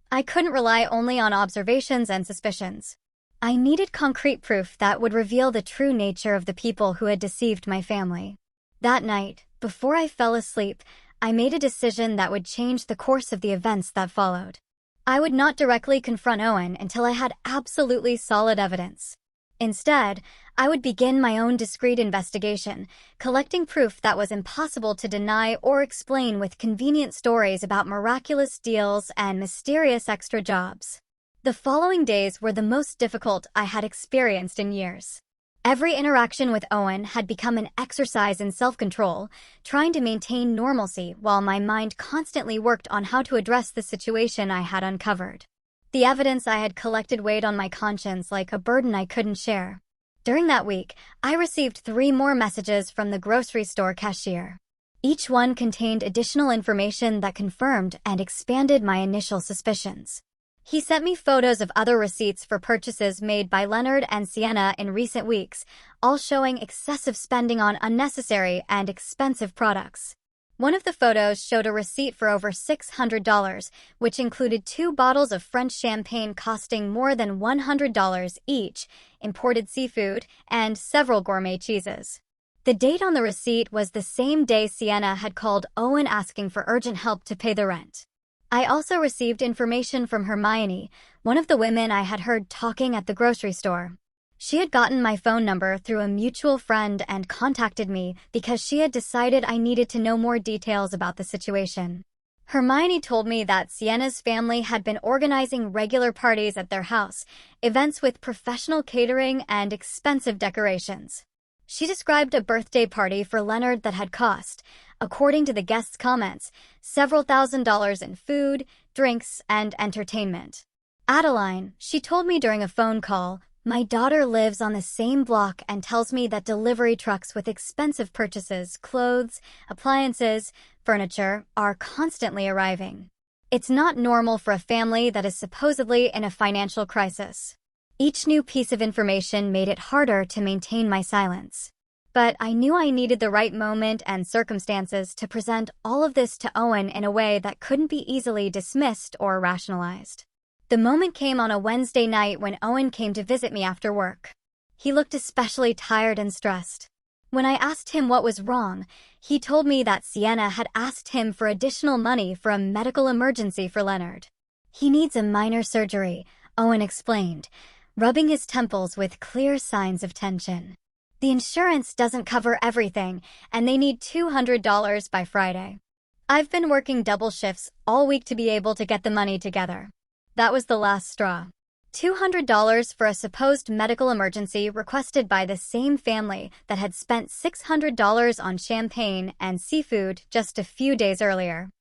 I couldn't rely only on observations and suspicions. I needed concrete proof that would reveal the true nature of the people who had deceived my family. That night, before I fell asleep, I made a decision that would change the course of the events that followed. I would not directly confront Owen until I had absolutely solid evidence. Instead, I would begin my own discreet investigation, collecting proof that was impossible to deny or explain with convenient stories about miraculous deals and mysterious extra jobs. The following days were the most difficult I had experienced in years. Every interaction with Owen had become an exercise in self-control, trying to maintain normalcy while my mind constantly worked on how to address the situation I had uncovered. The evidence I had collected weighed on my conscience like a burden I couldn't share. During that week, I received 3 more messages from the grocery store cashier. Each one contained additional information that confirmed and expanded my initial suspicions. He sent me photos of other receipts for purchases made by Leonard and Sienna in recent weeks, all showing excessive spending on unnecessary and expensive products. One of the photos showed a receipt for over $600, which included 2 bottles of French champagne costing more than $100 each, imported seafood, and several gourmet cheeses. The date on the receipt was the same day Sienna had called Owen asking for urgent help to pay the rent. I also received information from Hermione, one of the women I had heard talking at the grocery store. She had gotten my phone number through a mutual friend and contacted me because she had decided I needed to know more details about the situation. Hermione told me that Sienna's family had been organizing regular parties at their house, events with professional catering and expensive decorations. She described a birthday party for Leonard that had cost, according to the guests' comments, several $1,000s in food, drinks, and entertainment. Adeline, she told me during a phone call, my daughter lives on the same block and tells me that delivery trucks with expensive purchases, clothes, appliances, furniture, are constantly arriving. It's not normal for a family that is supposedly in a financial crisis. Each new piece of information made it harder to maintain my silence. But I knew I needed the right moment and circumstances to present all of this to Owen in a way that couldn't be easily dismissed or rationalized. The moment came on a Wednesday night when Owen came to visit me after work. He looked especially tired and stressed. When I asked him what was wrong, he told me that Sienna had asked him for additional money for a medical emergency for Leonard. He needs a minor surgery, Owen explained, rubbing his temples with clear signs of tension. The insurance doesn't cover everything, and they need $200 by Friday. I've been working double shifts all week to be able to get the money together. That was the last straw. $200 for a supposed medical emergency requested by the same family that had spent $600 on champagne and seafood just a few days earlier.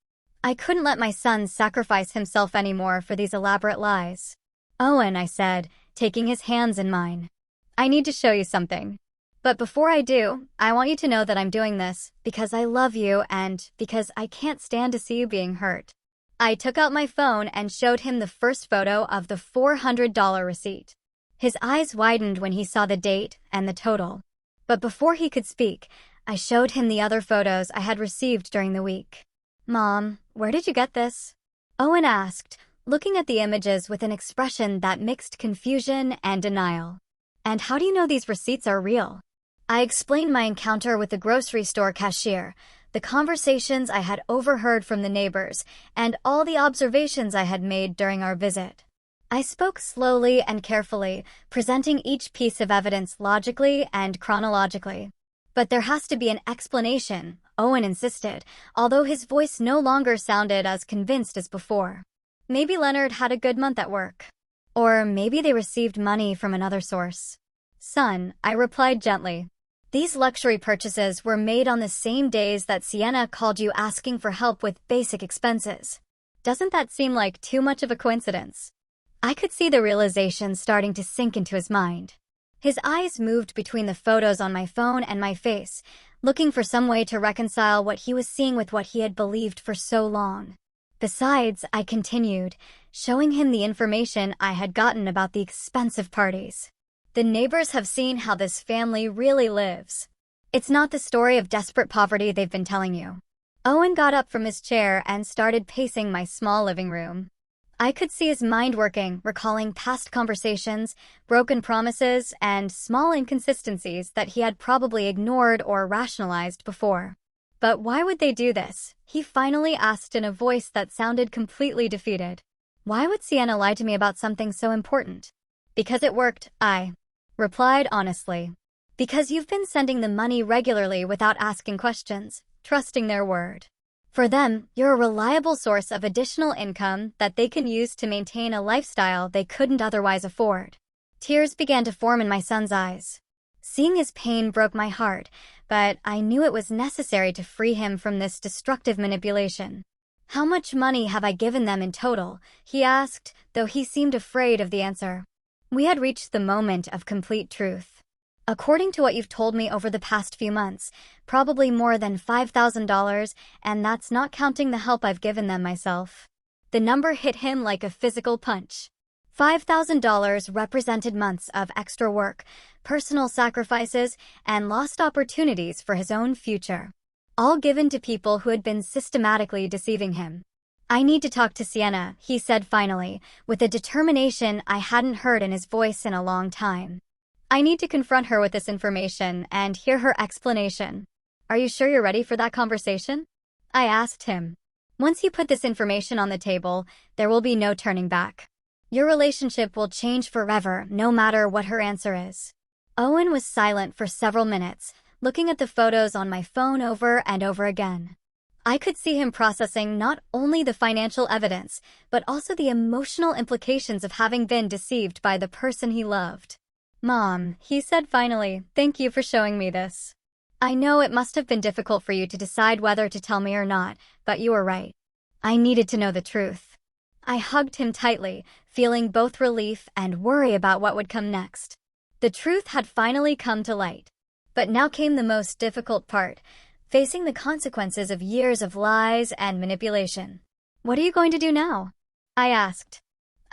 I couldn't let my son sacrifice himself anymore for these elaborate lies. Owen, I said, taking his hands in mine. I need to show you something. But before I do, I want you to know that I'm doing this because I love you and because I can't stand to see you being hurt. I took out my phone and showed him the first photo of the $400 receipt. His eyes widened when he saw the date and the total. But before he could speak, I showed him the other photos I had received during the week. Mom, where did you get this? Owen asked, looking at the images with an expression that mixed confusion and denial. And how do you know these receipts are real? I explained my encounter with the grocery store cashier, the conversations I had overheard from the neighbors, and all the observations I had made during our visit. I spoke slowly and carefully, presenting each piece of evidence logically and chronologically. But there has to be an explanation, Owen insisted, although his voice no longer sounded as convinced as before. Maybe Leonard had a good month at work. Or maybe they received money from another source. Son, I replied gently. These luxury purchases were made on the same days that Sienna called you asking for help with basic expenses. Doesn't that seem like too much of a coincidence? I could see the realization starting to sink into his mind. His eyes moved between the photos on my phone and my face, looking for some way to reconcile what he was seeing with what he had believed for so long. Besides, I continued, showing him the information I had gotten about the expensive parties. The neighbors have seen how this family really lives. It's not the story of desperate poverty they've been telling you. Owen got up from his chair and started pacing my small living room. I could see his mind working, recalling past conversations, broken promises, and small inconsistencies that he had probably ignored or rationalized before. But why would they do this? He finally asked in a voice that sounded completely defeated. Why would Sienna lie to me about something so important? Because it worked, I replied honestly. Because you've been sending the money regularly without asking questions, trusting their word. For them, you're a reliable source of additional income that they can use to maintain a lifestyle they couldn't otherwise afford. Tears began to form in my son's eyes. Seeing his pain broke my heart, but I knew it was necessary to free him from this destructive manipulation. How much money have I given them in total? He asked, though he seemed afraid of the answer. We had reached the moment of complete truth. According to what you've told me over the past few months, probably more than $5,000, and that's not counting the help I've given them myself. The number hit him like a physical punch. $5,000 represented months of extra work, personal sacrifices, and lost opportunities for his own future. All given to people who had been systematically deceiving him. I need to talk to Sienna, he said finally, with a determination I hadn't heard in his voice in a long time. I need to confront her with this information and hear her explanation. Are you sure you're ready for that conversation? I asked him. Once you put this information on the table, there will be no turning back. Your relationship will change forever, no matter what her answer is. Owen was silent for several minutes, looking at the photos on my phone over and over again. I could see him processing not only the financial evidence, but also the emotional implications of having been deceived by the person he loved. Mom, he said finally, thank you for showing me this. I know it must have been difficult for you to decide whether to tell me or not, but you were right. I needed to know the truth. I hugged him tightly, feeling both relief and worry about what would come next. The truth had finally come to light. But now came the most difficult part, facing the consequences of years of lies and manipulation. What are you going to do now? I asked.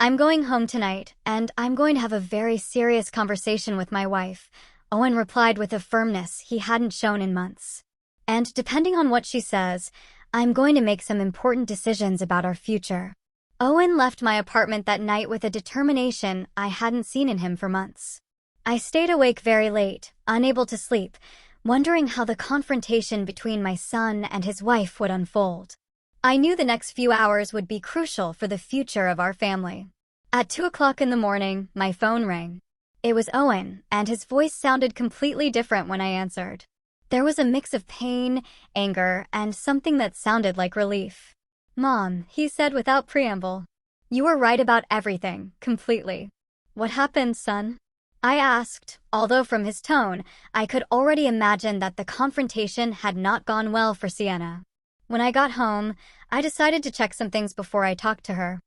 I'm going home tonight, and I'm going to have a very serious conversation with my wife, Owen replied with a firmness he hadn't shown in months. And depending on what she says, I'm going to make some important decisions about our future. Owen left my apartment that night with a determination I hadn't seen in him for months. I stayed awake very late, unable to sleep, wondering how the confrontation between my son and his wife would unfold. I knew the next few hours would be crucial for the future of our family. At 2 o'clock in the morning, my phone rang. It was Owen, and his voice sounded completely different when I answered. There was a mix of pain, anger, and something that sounded like relief. Mom, he said without preamble. You were right about everything, completely. What happened, son? I asked, although from his tone, I could already imagine that the confrontation had not gone well for Sienna. When I got home, I decided to check some things before I talked to her.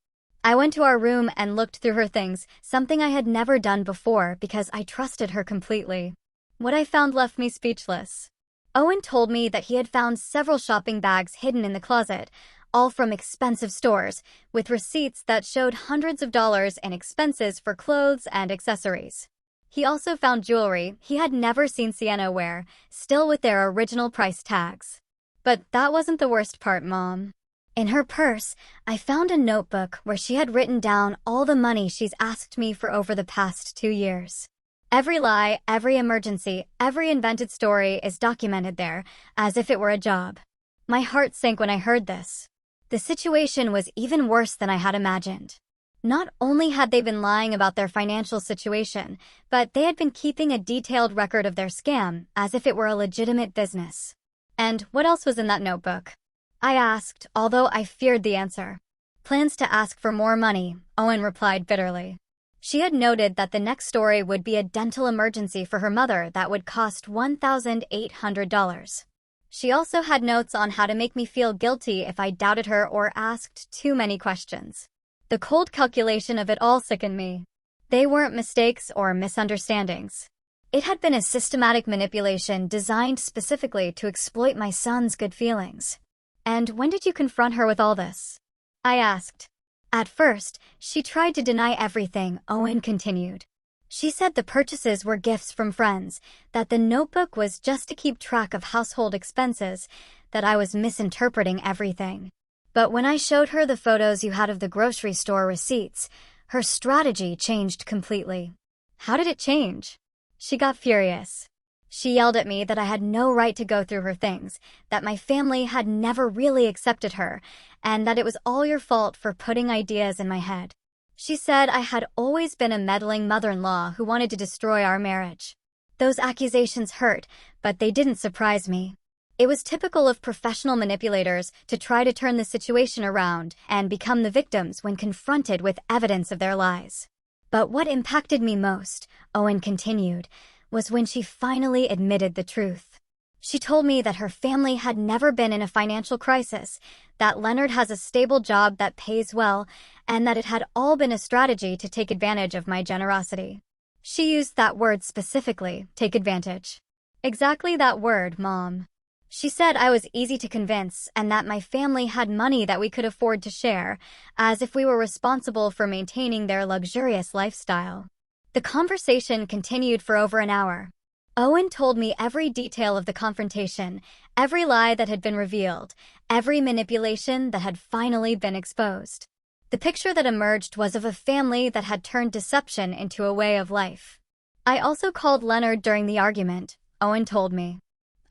I went to our room and looked through her things, something I had never done before because I trusted her completely. What I found left me speechless. Owen told me that he had found several shopping bags hidden in the closet, all from expensive stores, with receipts that showed hundreds of dollars in expenses for clothes and accessories. He also found jewelry he had never seen Sienna wear, still with their original price tags. But that wasn't the worst part, Mom. In her purse, I found a notebook where she had written down all the money she's asked me for over the past 2 years. Every lie, every emergency, every invented story is documented there, as if it were a job. My heart sank when I heard this. The situation was even worse than I had imagined. Not only had they been lying about their financial situation, but they had been keeping a detailed record of their scam as if it were a legitimate business. And what else was in that notebook? I asked, although I feared the answer. Plans to ask for more money, Owen replied bitterly. She had noted that the next story would be a dental emergency for her mother that would cost $1,800. She also had notes on how to make me feel guilty if I doubted her or asked too many questions. The cold calculation of it all sickened me. They weren't mistakes or misunderstandings. It had been a systematic manipulation designed specifically to exploit my son's good feelings. And when did you confront her with all this? I asked. At first, she tried to deny everything, Owen continued. She said the purchases were gifts from friends, that the notebook was just to keep track of household expenses, that I was misinterpreting everything. But when I showed her the photos you had of the grocery store receipts, her strategy changed completely. How did it change? She got furious. She yelled at me that I had no right to go through her things, that my family had never really accepted her, and that it was all your fault for putting ideas in my head. She said I had always been a meddling mother-in-law who wanted to destroy our marriage. Those accusations hurt, but they didn't surprise me. It was typical of professional manipulators to try to turn the situation around and become the victims when confronted with evidence of their lies. But what impacted me most, Owen continued, was when she finally admitted the truth. She told me that her family had never been in a financial crisis, that Leonard has a stable job that pays well, and that it had all been a strategy to take advantage of my generosity. She used that word specifically, take advantage. Exactly that word, Mom. She said I was easy to convince and that my family had money that we could afford to share, as if we were responsible for maintaining their luxurious lifestyle. The conversation continued for over an hour. Owen told me every detail of the confrontation, every lie that had been revealed, every manipulation that had finally been exposed. The picture that emerged was of a family that had turned deception into a way of life. I also called Leonard during the argument, Owen told me.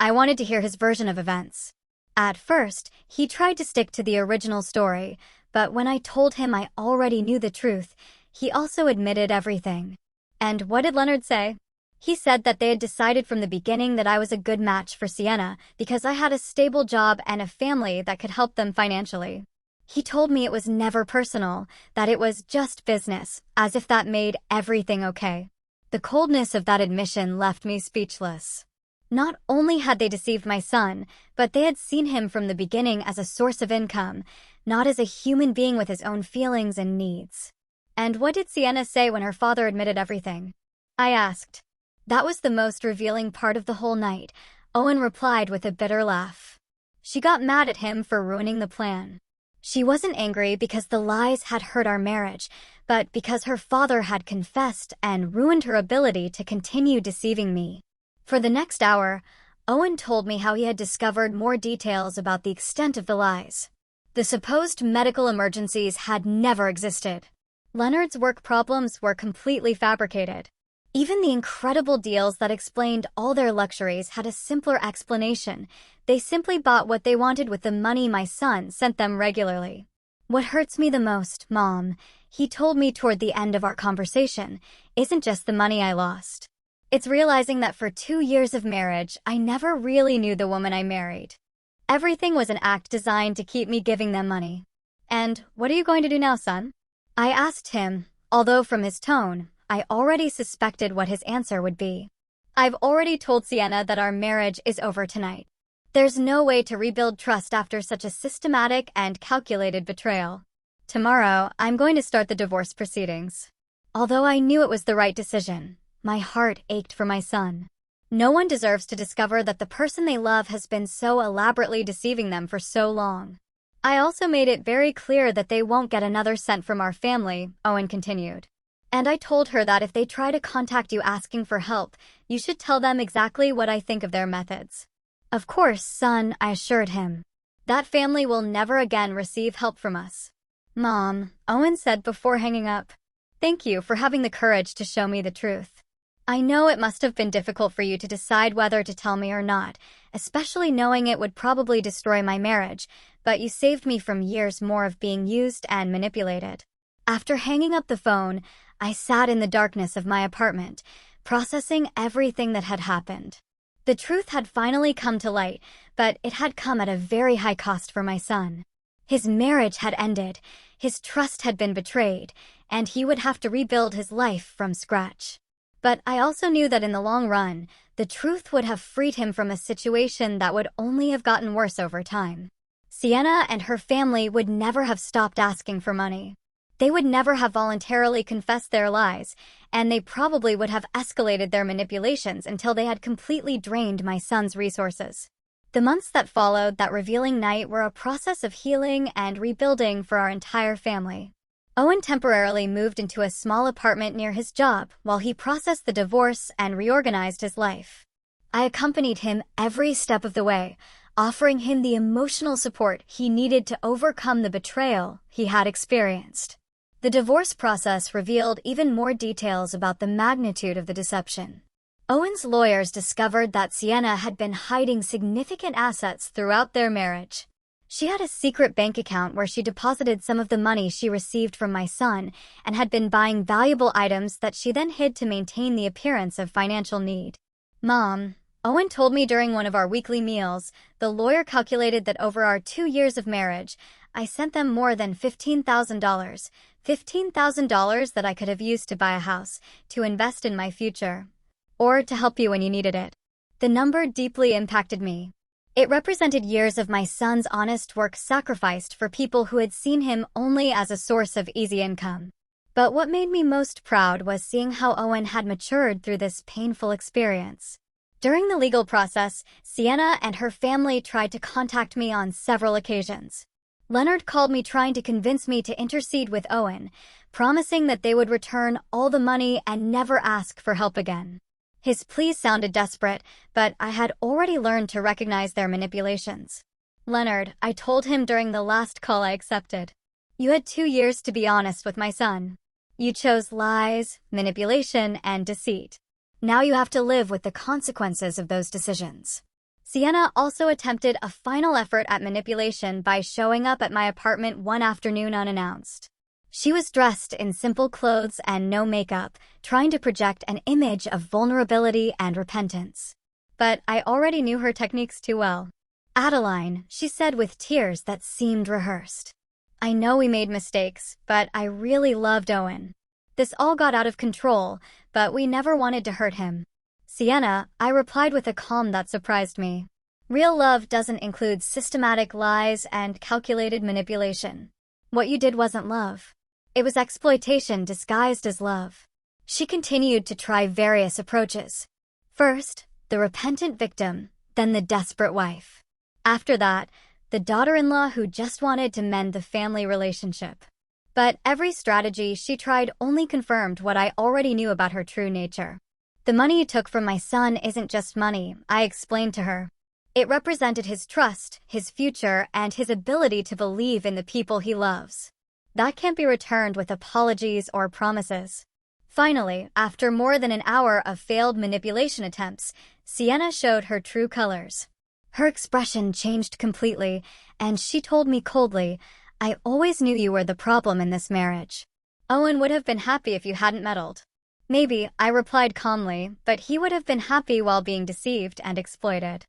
I wanted to hear his version of events. At first, he tried to stick to the original story, but when I told him I already knew the truth, he also admitted everything. And what did Leonard say? He said that they had decided from the beginning that I was a good match for Sienna because I had a stable job and a family that could help them financially. He told me it was never personal, that it was just business, as if that made everything okay. The coldness of that admission left me speechless. Not only had they deceived my son, but they had seen him from the beginning as a source of income, not as a human being with his own feelings and needs. And what did Sienna say when her father admitted everything? I asked. That was the most revealing part of the whole night, Owen replied with a bitter laugh. She got mad at him for ruining the plan. She wasn't angry because the lies had hurt our marriage, but because her father had confessed and ruined her ability to continue deceiving me. For the next hour, Owen told me how he had discovered more details about the extent of the lies. The supposed medical emergencies had never existed. Leonard's work problems were completely fabricated. Even the incredible deals that explained all their luxuries had a simpler explanation. They simply bought what they wanted with the money my son sent them regularly. What hurts me the most, Mom, he told me toward the end of our conversation, isn't just the money I lost. It's realizing that for 2 years of marriage, I never really knew the woman I married. Everything was an act designed to keep me giving them money. And what are you going to do now, son? I asked him, although from his tone, I already suspected what his answer would be. I've already told Sienna that our marriage is over tonight. There's no way to rebuild trust after such a systematic and calculated betrayal. Tomorrow, I'm going to start the divorce proceedings. Although I knew it was the right decision, my heart ached for my son. No one deserves to discover that the person they love has been so elaborately deceiving them for so long. I also made it very clear that they won't get another cent from our family, Owen continued. And I told her that if they try to contact you asking for help, you should tell them exactly what I think of their methods. Of course, son, I assured him. That family will never again receive help from us. Mom, Owen said before hanging up. Thank you for having the courage to show me the truth. I know it must have been difficult for you to decide whether to tell me or not, especially knowing it would probably destroy my marriage, but you saved me from years more of being used and manipulated. After hanging up the phone, I sat in the darkness of my apartment, processing everything that had happened. The truth had finally come to light, but it had come at a very high cost for my son. His marriage had ended, his trust had been betrayed, and he would have to rebuild his life from scratch. But I also knew that in the long run, the truth would have freed him from a situation that would only have gotten worse over time. Sienna and her family would never have stopped asking for money. They would never have voluntarily confessed their lies, and they probably would have escalated their manipulations until they had completely drained my son's resources. The months that followed that revealing night were a process of healing and rebuilding for our entire family. Owen temporarily moved into a small apartment near his job while he processed the divorce and reorganized his life. I accompanied him every step of the way, offering him the emotional support he needed to overcome the betrayal he had experienced. The divorce process revealed even more details about the magnitude of the deception. Owen's lawyers discovered that Sienna had been hiding significant assets throughout their marriage. She had a secret bank account where she deposited some of the money she received from my son and had been buying valuable items that she then hid to maintain the appearance of financial need. Mom, Owen told me during one of our weekly meals, the lawyer calculated that over our 2 years of marriage, I sent them more than $15,000. $15,000 that I could have used to buy a house, to invest in my future, or to help you when you needed it. The number deeply impacted me. It represented years of my son's honest work sacrificed for people who had seen him only as a source of easy income. But what made me most proud was seeing how Owen had matured through this painful experience. During the legal process, Sienna and her family tried to contact me on several occasions. Leonard called me trying to convince me to intercede with Owen, promising that they would return all the money and never ask for help again. His pleas sounded desperate, but I had already learned to recognize their manipulations. Leonard, I told him during the last call I accepted. You had 2 years to be honest with my son. You chose lies, manipulation, and deceit. Now you have to live with the consequences of those decisions. Sienna also attempted a final effort at manipulation by showing up at my apartment one afternoon unannounced. She was dressed in simple clothes and no makeup, trying to project an image of vulnerability and repentance. But I already knew her techniques too well. Adeline, she said with tears that seemed rehearsed. I know we made mistakes, but I really loved Owen. This all got out of control, but we never wanted to hurt him. Sienna, I replied with a calm that surprised me. Real love doesn't include systematic lies and calculated manipulation. What you did wasn't love. It was exploitation disguised as love. She continued to try various approaches. First, the repentant victim, then the desperate wife. After that, the daughter-in-law who just wanted to mend the family relationship. But every strategy she tried only confirmed what I already knew about her true nature. The money you took from my son isn't just money, I explained to her. It represented his trust, his future, and his ability to believe in the people he loves. That can't be returned with apologies or promises. Finally, after more than an hour of failed manipulation attempts, Sienna showed her true colors. Her expression changed completely, and she told me coldly, I always knew you were the problem in this marriage. Owen would have been happy if you hadn't meddled. Maybe, I replied calmly, but he would have been happy while being deceived and exploited.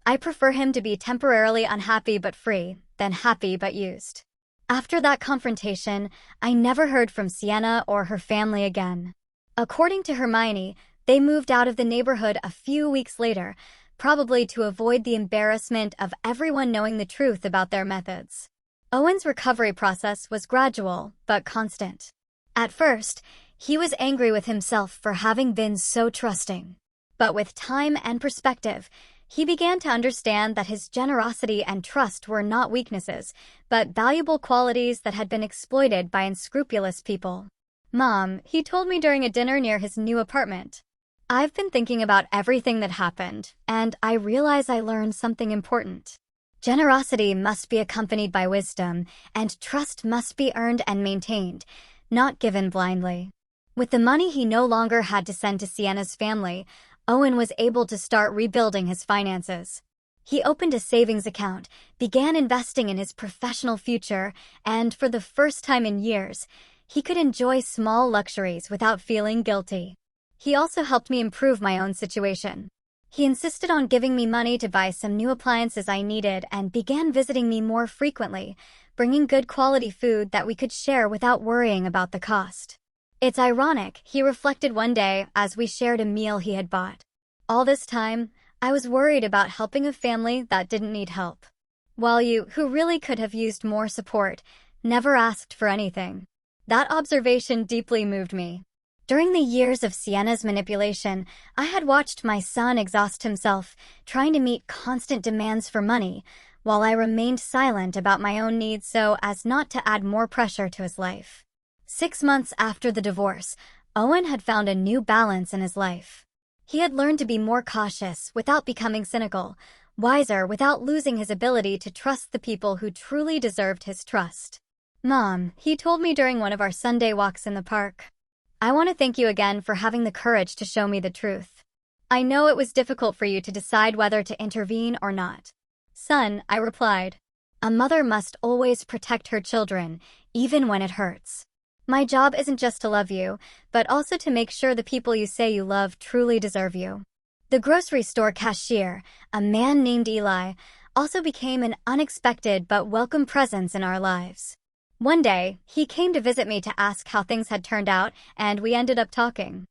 I prefer him to be temporarily unhappy but free, than happy but used. After that confrontation, I never heard from Sienna or her family again. According to Hermione, they moved out of the neighborhood a few weeks later, probably to avoid the embarrassment of everyone knowing the truth about their methods. Owen's recovery process was gradual, but constant. At first, he was angry with himself for having been so trusting. But with time and perspective, he began to understand that his generosity and trust were not weaknesses, but valuable qualities that had been exploited by unscrupulous people. Mom, he told me during a dinner near his new apartment. I've been thinking about everything that happened, and I realize I learned something important. Generosity must be accompanied by wisdom, and trust must be earned and maintained, not given blindly. With the money he no longer had to send to Sienna's family, Owen was able to start rebuilding his finances. He opened a savings account, began investing in his professional future, and for the first time in years, he could enjoy small luxuries without feeling guilty. He also helped me improve my own situation. He insisted on giving me money to buy some new appliances I needed and began visiting me more frequently, bringing good quality food that we could share without worrying about the cost. It's ironic, he reflected one day as we shared a meal he had bought. All this time, I was worried about helping a family that didn't need help, while you, who really could have used more support, never asked for anything. That observation deeply moved me. During the years of Sienna's manipulation, I had watched my son exhaust himself, trying to meet constant demands for money, while I remained silent about my own needs so as not to add more pressure to his life. 6 months after the divorce, Owen had found a new balance in his life. He had learned to be more cautious without becoming cynical, wiser without losing his ability to trust the people who truly deserved his trust. "Mom," he told me during one of our Sunday walks in the park, "I want to thank you again for having the courage to show me the truth. I know it was difficult for you to decide whether to intervene or not." "Son," I replied, "a mother must always protect her children, even when it hurts. My job isn't just to love you, but also to make sure the people you say you love truly deserve you." The grocery store cashier, a man named Eli, also became an unexpected but welcome presence in our lives. One day, he came to visit me to ask how things had turned out, and we ended up talking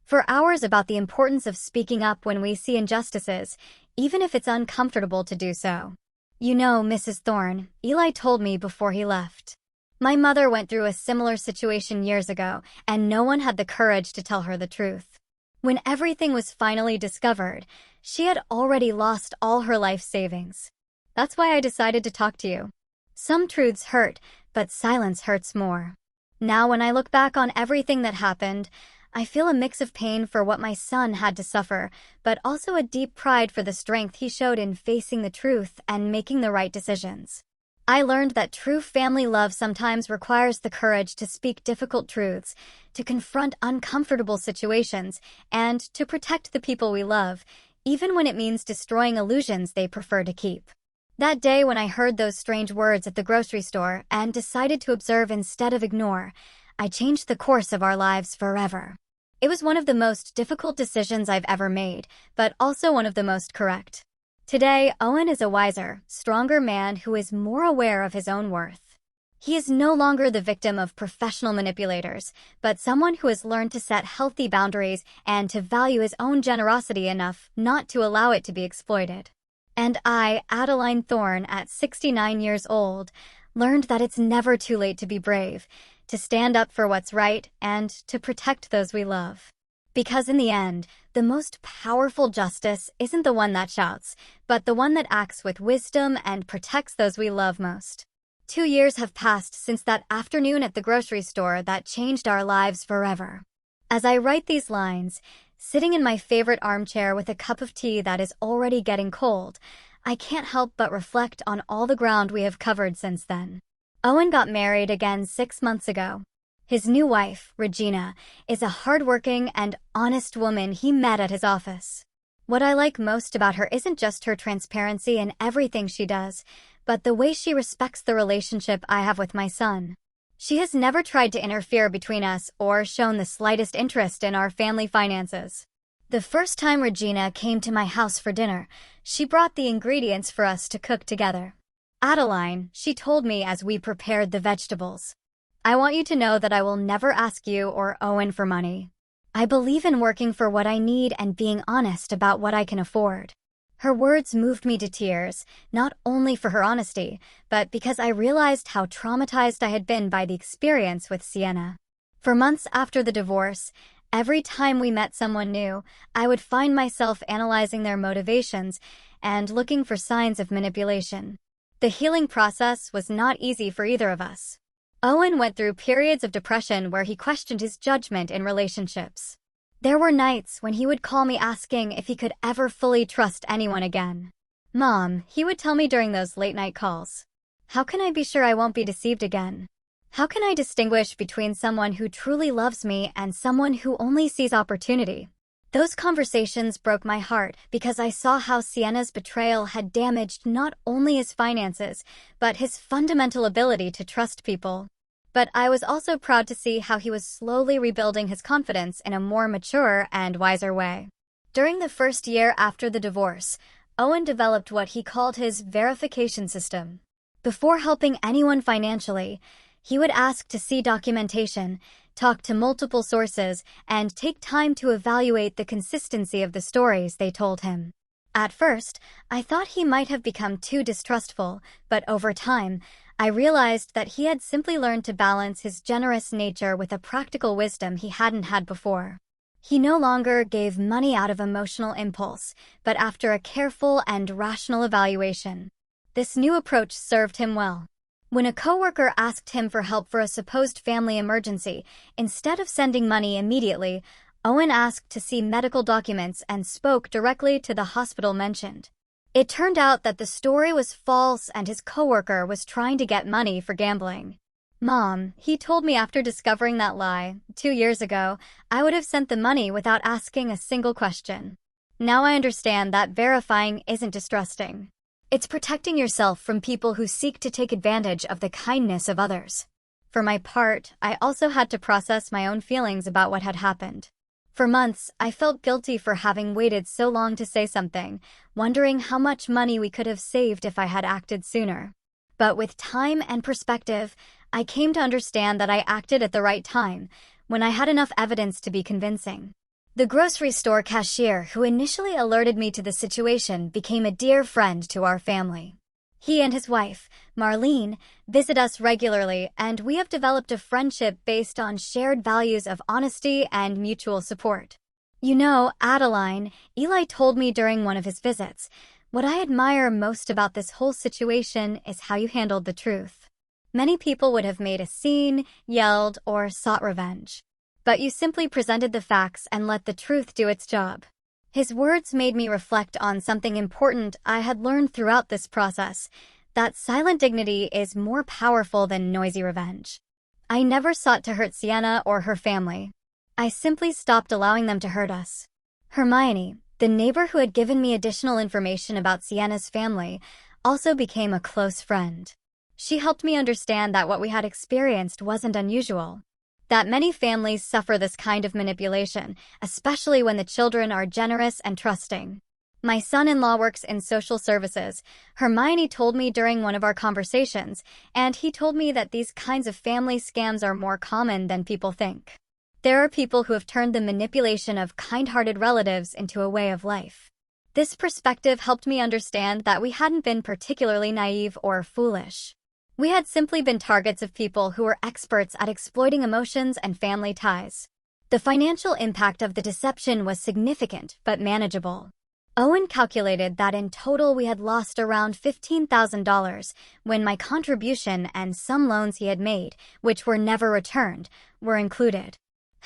for hours about the importance of speaking up when we see injustices, even if it's uncomfortable to do so. "You know, Mrs. Thorne," Eli told me before he left, "my mother went through a similar situation years ago, and no one had the courage to tell her the truth. When everything was finally discovered, she had already lost all her life savings. That's why I decided to talk to you. Some truths hurt, but silence hurts more." Now, when I look back on everything that happened, I feel a mix of pain for what my son had to suffer, but also a deep pride for the strength he showed in facing the truth and making the right decisions. I learned that true family love sometimes requires the courage to speak difficult truths, to confront uncomfortable situations, and to protect the people we love, even when it means destroying illusions they prefer to keep. That day when I heard those strange words at the grocery store and decided to observe instead of ignore, I changed the course of our lives forever. It was one of the most difficult decisions I've ever made, but also one of the most correct. Today, Owen is a wiser, stronger man who is more aware of his own worth. He is no longer the victim of professional manipulators, but someone who has learned to set healthy boundaries and to value his own generosity enough not to allow it to be exploited. And I, Adeline Thorne, at 69 years old, learned that it's never too late to be brave, to stand up for what's right, and to protect those we love. Because in the end, the most powerful justice isn't the one that shouts, but the one that acts with wisdom and protects those we love most. 2 years have passed since that afternoon at the grocery store that changed our lives forever. As I write these lines, sitting in my favorite armchair with a cup of tea that is already getting cold, I can't help but reflect on all the ground we have covered since then. Owen got married again 6 months ago. His new wife, Regina, is a hardworking and honest woman he met at his office. What I like most about her isn't just her transparency in everything she does, but the way she respects the relationship I have with my son. She has never tried to interfere between us or shown the slightest interest in our family finances. The first time Regina came to my house for dinner, she brought the ingredients for us to cook together. "Adeline," she told me as we prepared the vegetables, "I want you to know that I will never ask you or Owen for money. I believe in working for what I need and being honest about what I can afford." Her words moved me to tears, not only for her honesty, but because I realized how traumatized I had been by the experience with Sienna. For months after the divorce, every time we met someone new, I would find myself analyzing their motivations and looking for signs of manipulation. The healing process was not easy for either of us. Owen went through periods of depression where he questioned his judgment in relationships. There were nights when he would call me asking if he could ever fully trust anyone again. "Mom," he would tell me during those late-night calls, "how can I be sure I won't be deceived again? How can I distinguish between someone who truly loves me and someone who only sees opportunity?" Those conversations broke my heart because I saw how Sienna's betrayal had damaged not only his finances, but his fundamental ability to trust people. But I was also proud to see how he was slowly rebuilding his confidence in a more mature and wiser way. During the first year after the divorce, Owen developed what he called his verification system. Before helping anyone financially, he would ask to see documentation, talk to multiple sources, and take time to evaluate the consistency of the stories they told him. At first, I thought he might have become too distrustful, but over time, I realized that he had simply learned to balance his generous nature with a practical wisdom he hadn't had before. He no longer gave money out of emotional impulse, but after a careful and rational evaluation. This new approach served him well. When a coworker asked him for help for a supposed family emergency, instead of sending money immediately, Owen asked to see medical documents and spoke directly to the hospital mentioned. It turned out that the story was false and his coworker was trying to get money for gambling. "Mom," he told me after discovering that lie, 2 years ago, I would have sent the money without asking a single question. Now I understand that verifying isn't distrusting. It's protecting yourself from people who seek to take advantage of the kindness of others. For my part, I also had to process my own feelings about what had happened. For months, I felt guilty for having waited so long to say something, wondering how much money we could have saved if I had acted sooner. But with time and perspective, I came to understand that I acted at the right time, when I had enough evidence to be convincing. The grocery store cashier who initially alerted me to the situation became a dear friend to our family. He and his wife, Marlene, visit us regularly, and we have developed a friendship based on shared values of honesty and mutual support. You know, Adeline, Eli told me during one of his visits, what I admire most about this whole situation is how you handled the truth. Many people would have made a scene, yelled, or sought revenge. But you simply presented the facts and let the truth do its job. His words made me reflect on something important I had learned throughout this process, that silent dignity is more powerful than noisy revenge. I never sought to hurt Sienna or her family. I simply stopped allowing them to hurt us. Hermione, the neighbor who had given me additional information about Sienna's family, also became a close friend. She helped me understand that what we had experienced wasn't unusual. That many families suffer this kind of manipulation, especially when the children are generous and trusting. My son-in-law works in social services, Hermione told me during one of our conversations, and he told me that these kinds of family scams are more common than people think. There are people who have turned the manipulation of kind-hearted relatives into a way of life. This perspective helped me understand that we hadn't been particularly naive or foolish. We had simply been targets of people who were experts at exploiting emotions and family ties. The financial impact of the deception was significant but manageable. Owen calculated that in total we had lost around $15,000 when my contribution and some loans he had made, which were never returned, were included.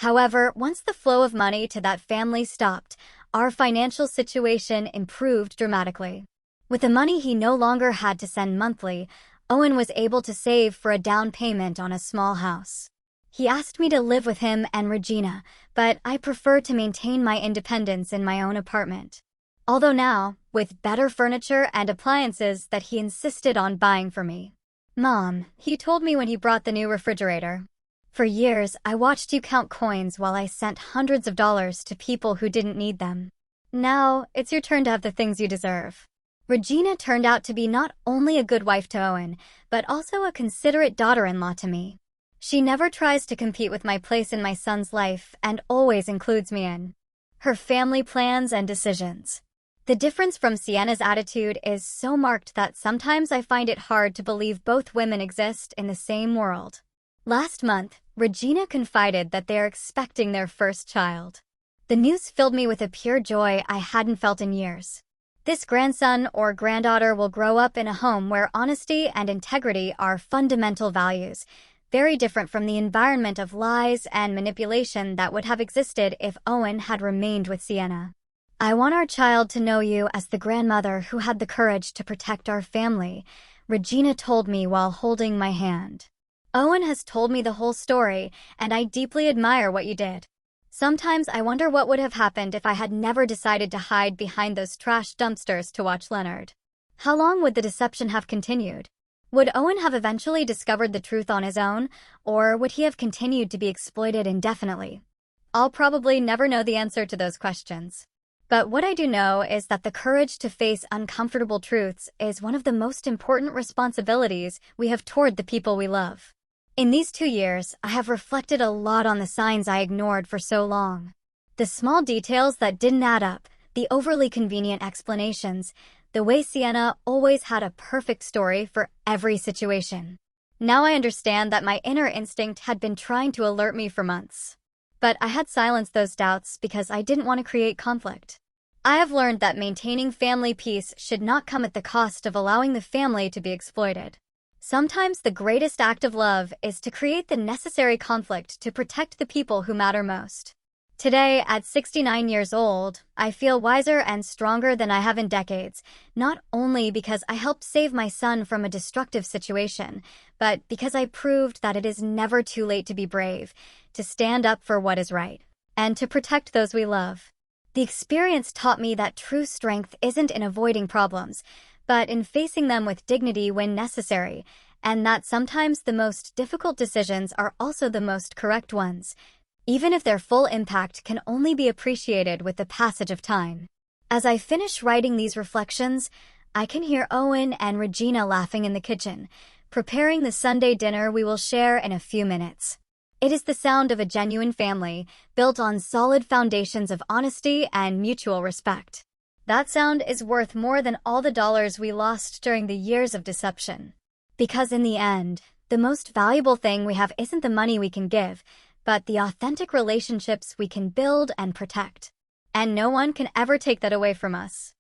However, once the flow of money to that family stopped, our financial situation improved dramatically. With the money he no longer had to send monthly, Owen was able to save for a down payment on a small house. He asked me to live with him and Regina, but I prefer to maintain my independence in my own apartment. Although now, with better furniture and appliances that he insisted on buying for me. "Mom," he told me when he brought the new refrigerator. "For years, I watched you count coins while I sent hundreds of dollars to people who didn't need them. Now, it's your turn to have the things you deserve." Regina turned out to be not only a good wife to Owen, but also a considerate daughter-in-law to me. She never tries to compete with my place in my son's life and always includes me in her family plans and decisions. The difference from Sienna's attitude is so marked that sometimes I find it hard to believe both women exist in the same world. Last month, Regina confided that they are expecting their first child. The news filled me with a pure joy I hadn't felt in years. This grandson or granddaughter will grow up in a home where honesty and integrity are fundamental values, very different from the environment of lies and manipulation that would have existed if Owen had remained with Sienna. "I want our child to know you as the grandmother who had the courage to protect our family," Regina told me while holding my hand. "Owen has told me the whole story, and I deeply admire what you did. Sometimes I wonder what would have happened if I had never decided to hide behind those trash dumpsters to watch Leonard. How long would the deception have continued? Would Owen have eventually discovered the truth on his own, or would he have continued to be exploited indefinitely? I'll probably never know the answer to those questions. But what I do know is that the courage to face uncomfortable truths is one of the most important responsibilities we have toward the people we love. In these 2 years, I have reflected a lot on the signs I ignored for so long. The small details that didn't add up, the overly convenient explanations, the way Sienna always had a perfect story for every situation. Now I understand that my inner instinct had been trying to alert me for months. But I had silenced those doubts because I didn't want to create conflict. I have learned that maintaining family peace should not come at the cost of allowing the family to be exploited. Sometimes the greatest act of love is to create the necessary conflict to protect the people who matter most. Today, at 69 years old, I feel wiser and stronger than I have in decades, not only because I helped save my son from a destructive situation, but because I proved that it is never too late to be brave, to stand up for what is right, and to protect those we love. The experience taught me that true strength isn't in avoiding problems, but in facing them with dignity when necessary, and that sometimes the most difficult decisions are also the most correct ones, even if their full impact can only be appreciated with the passage of time. As I finish writing these reflections, I can hear Owen and Regina laughing in the kitchen, preparing the Sunday dinner we will share in a few minutes. It is the sound of a genuine family, built on solid foundations of honesty and mutual respect. That sound is worth more than all the dollars we lost during the years of deception. Because in the end, the most valuable thing we have isn't the money we can give, but the authentic relationships we can build and protect. And no one can ever take that away from us.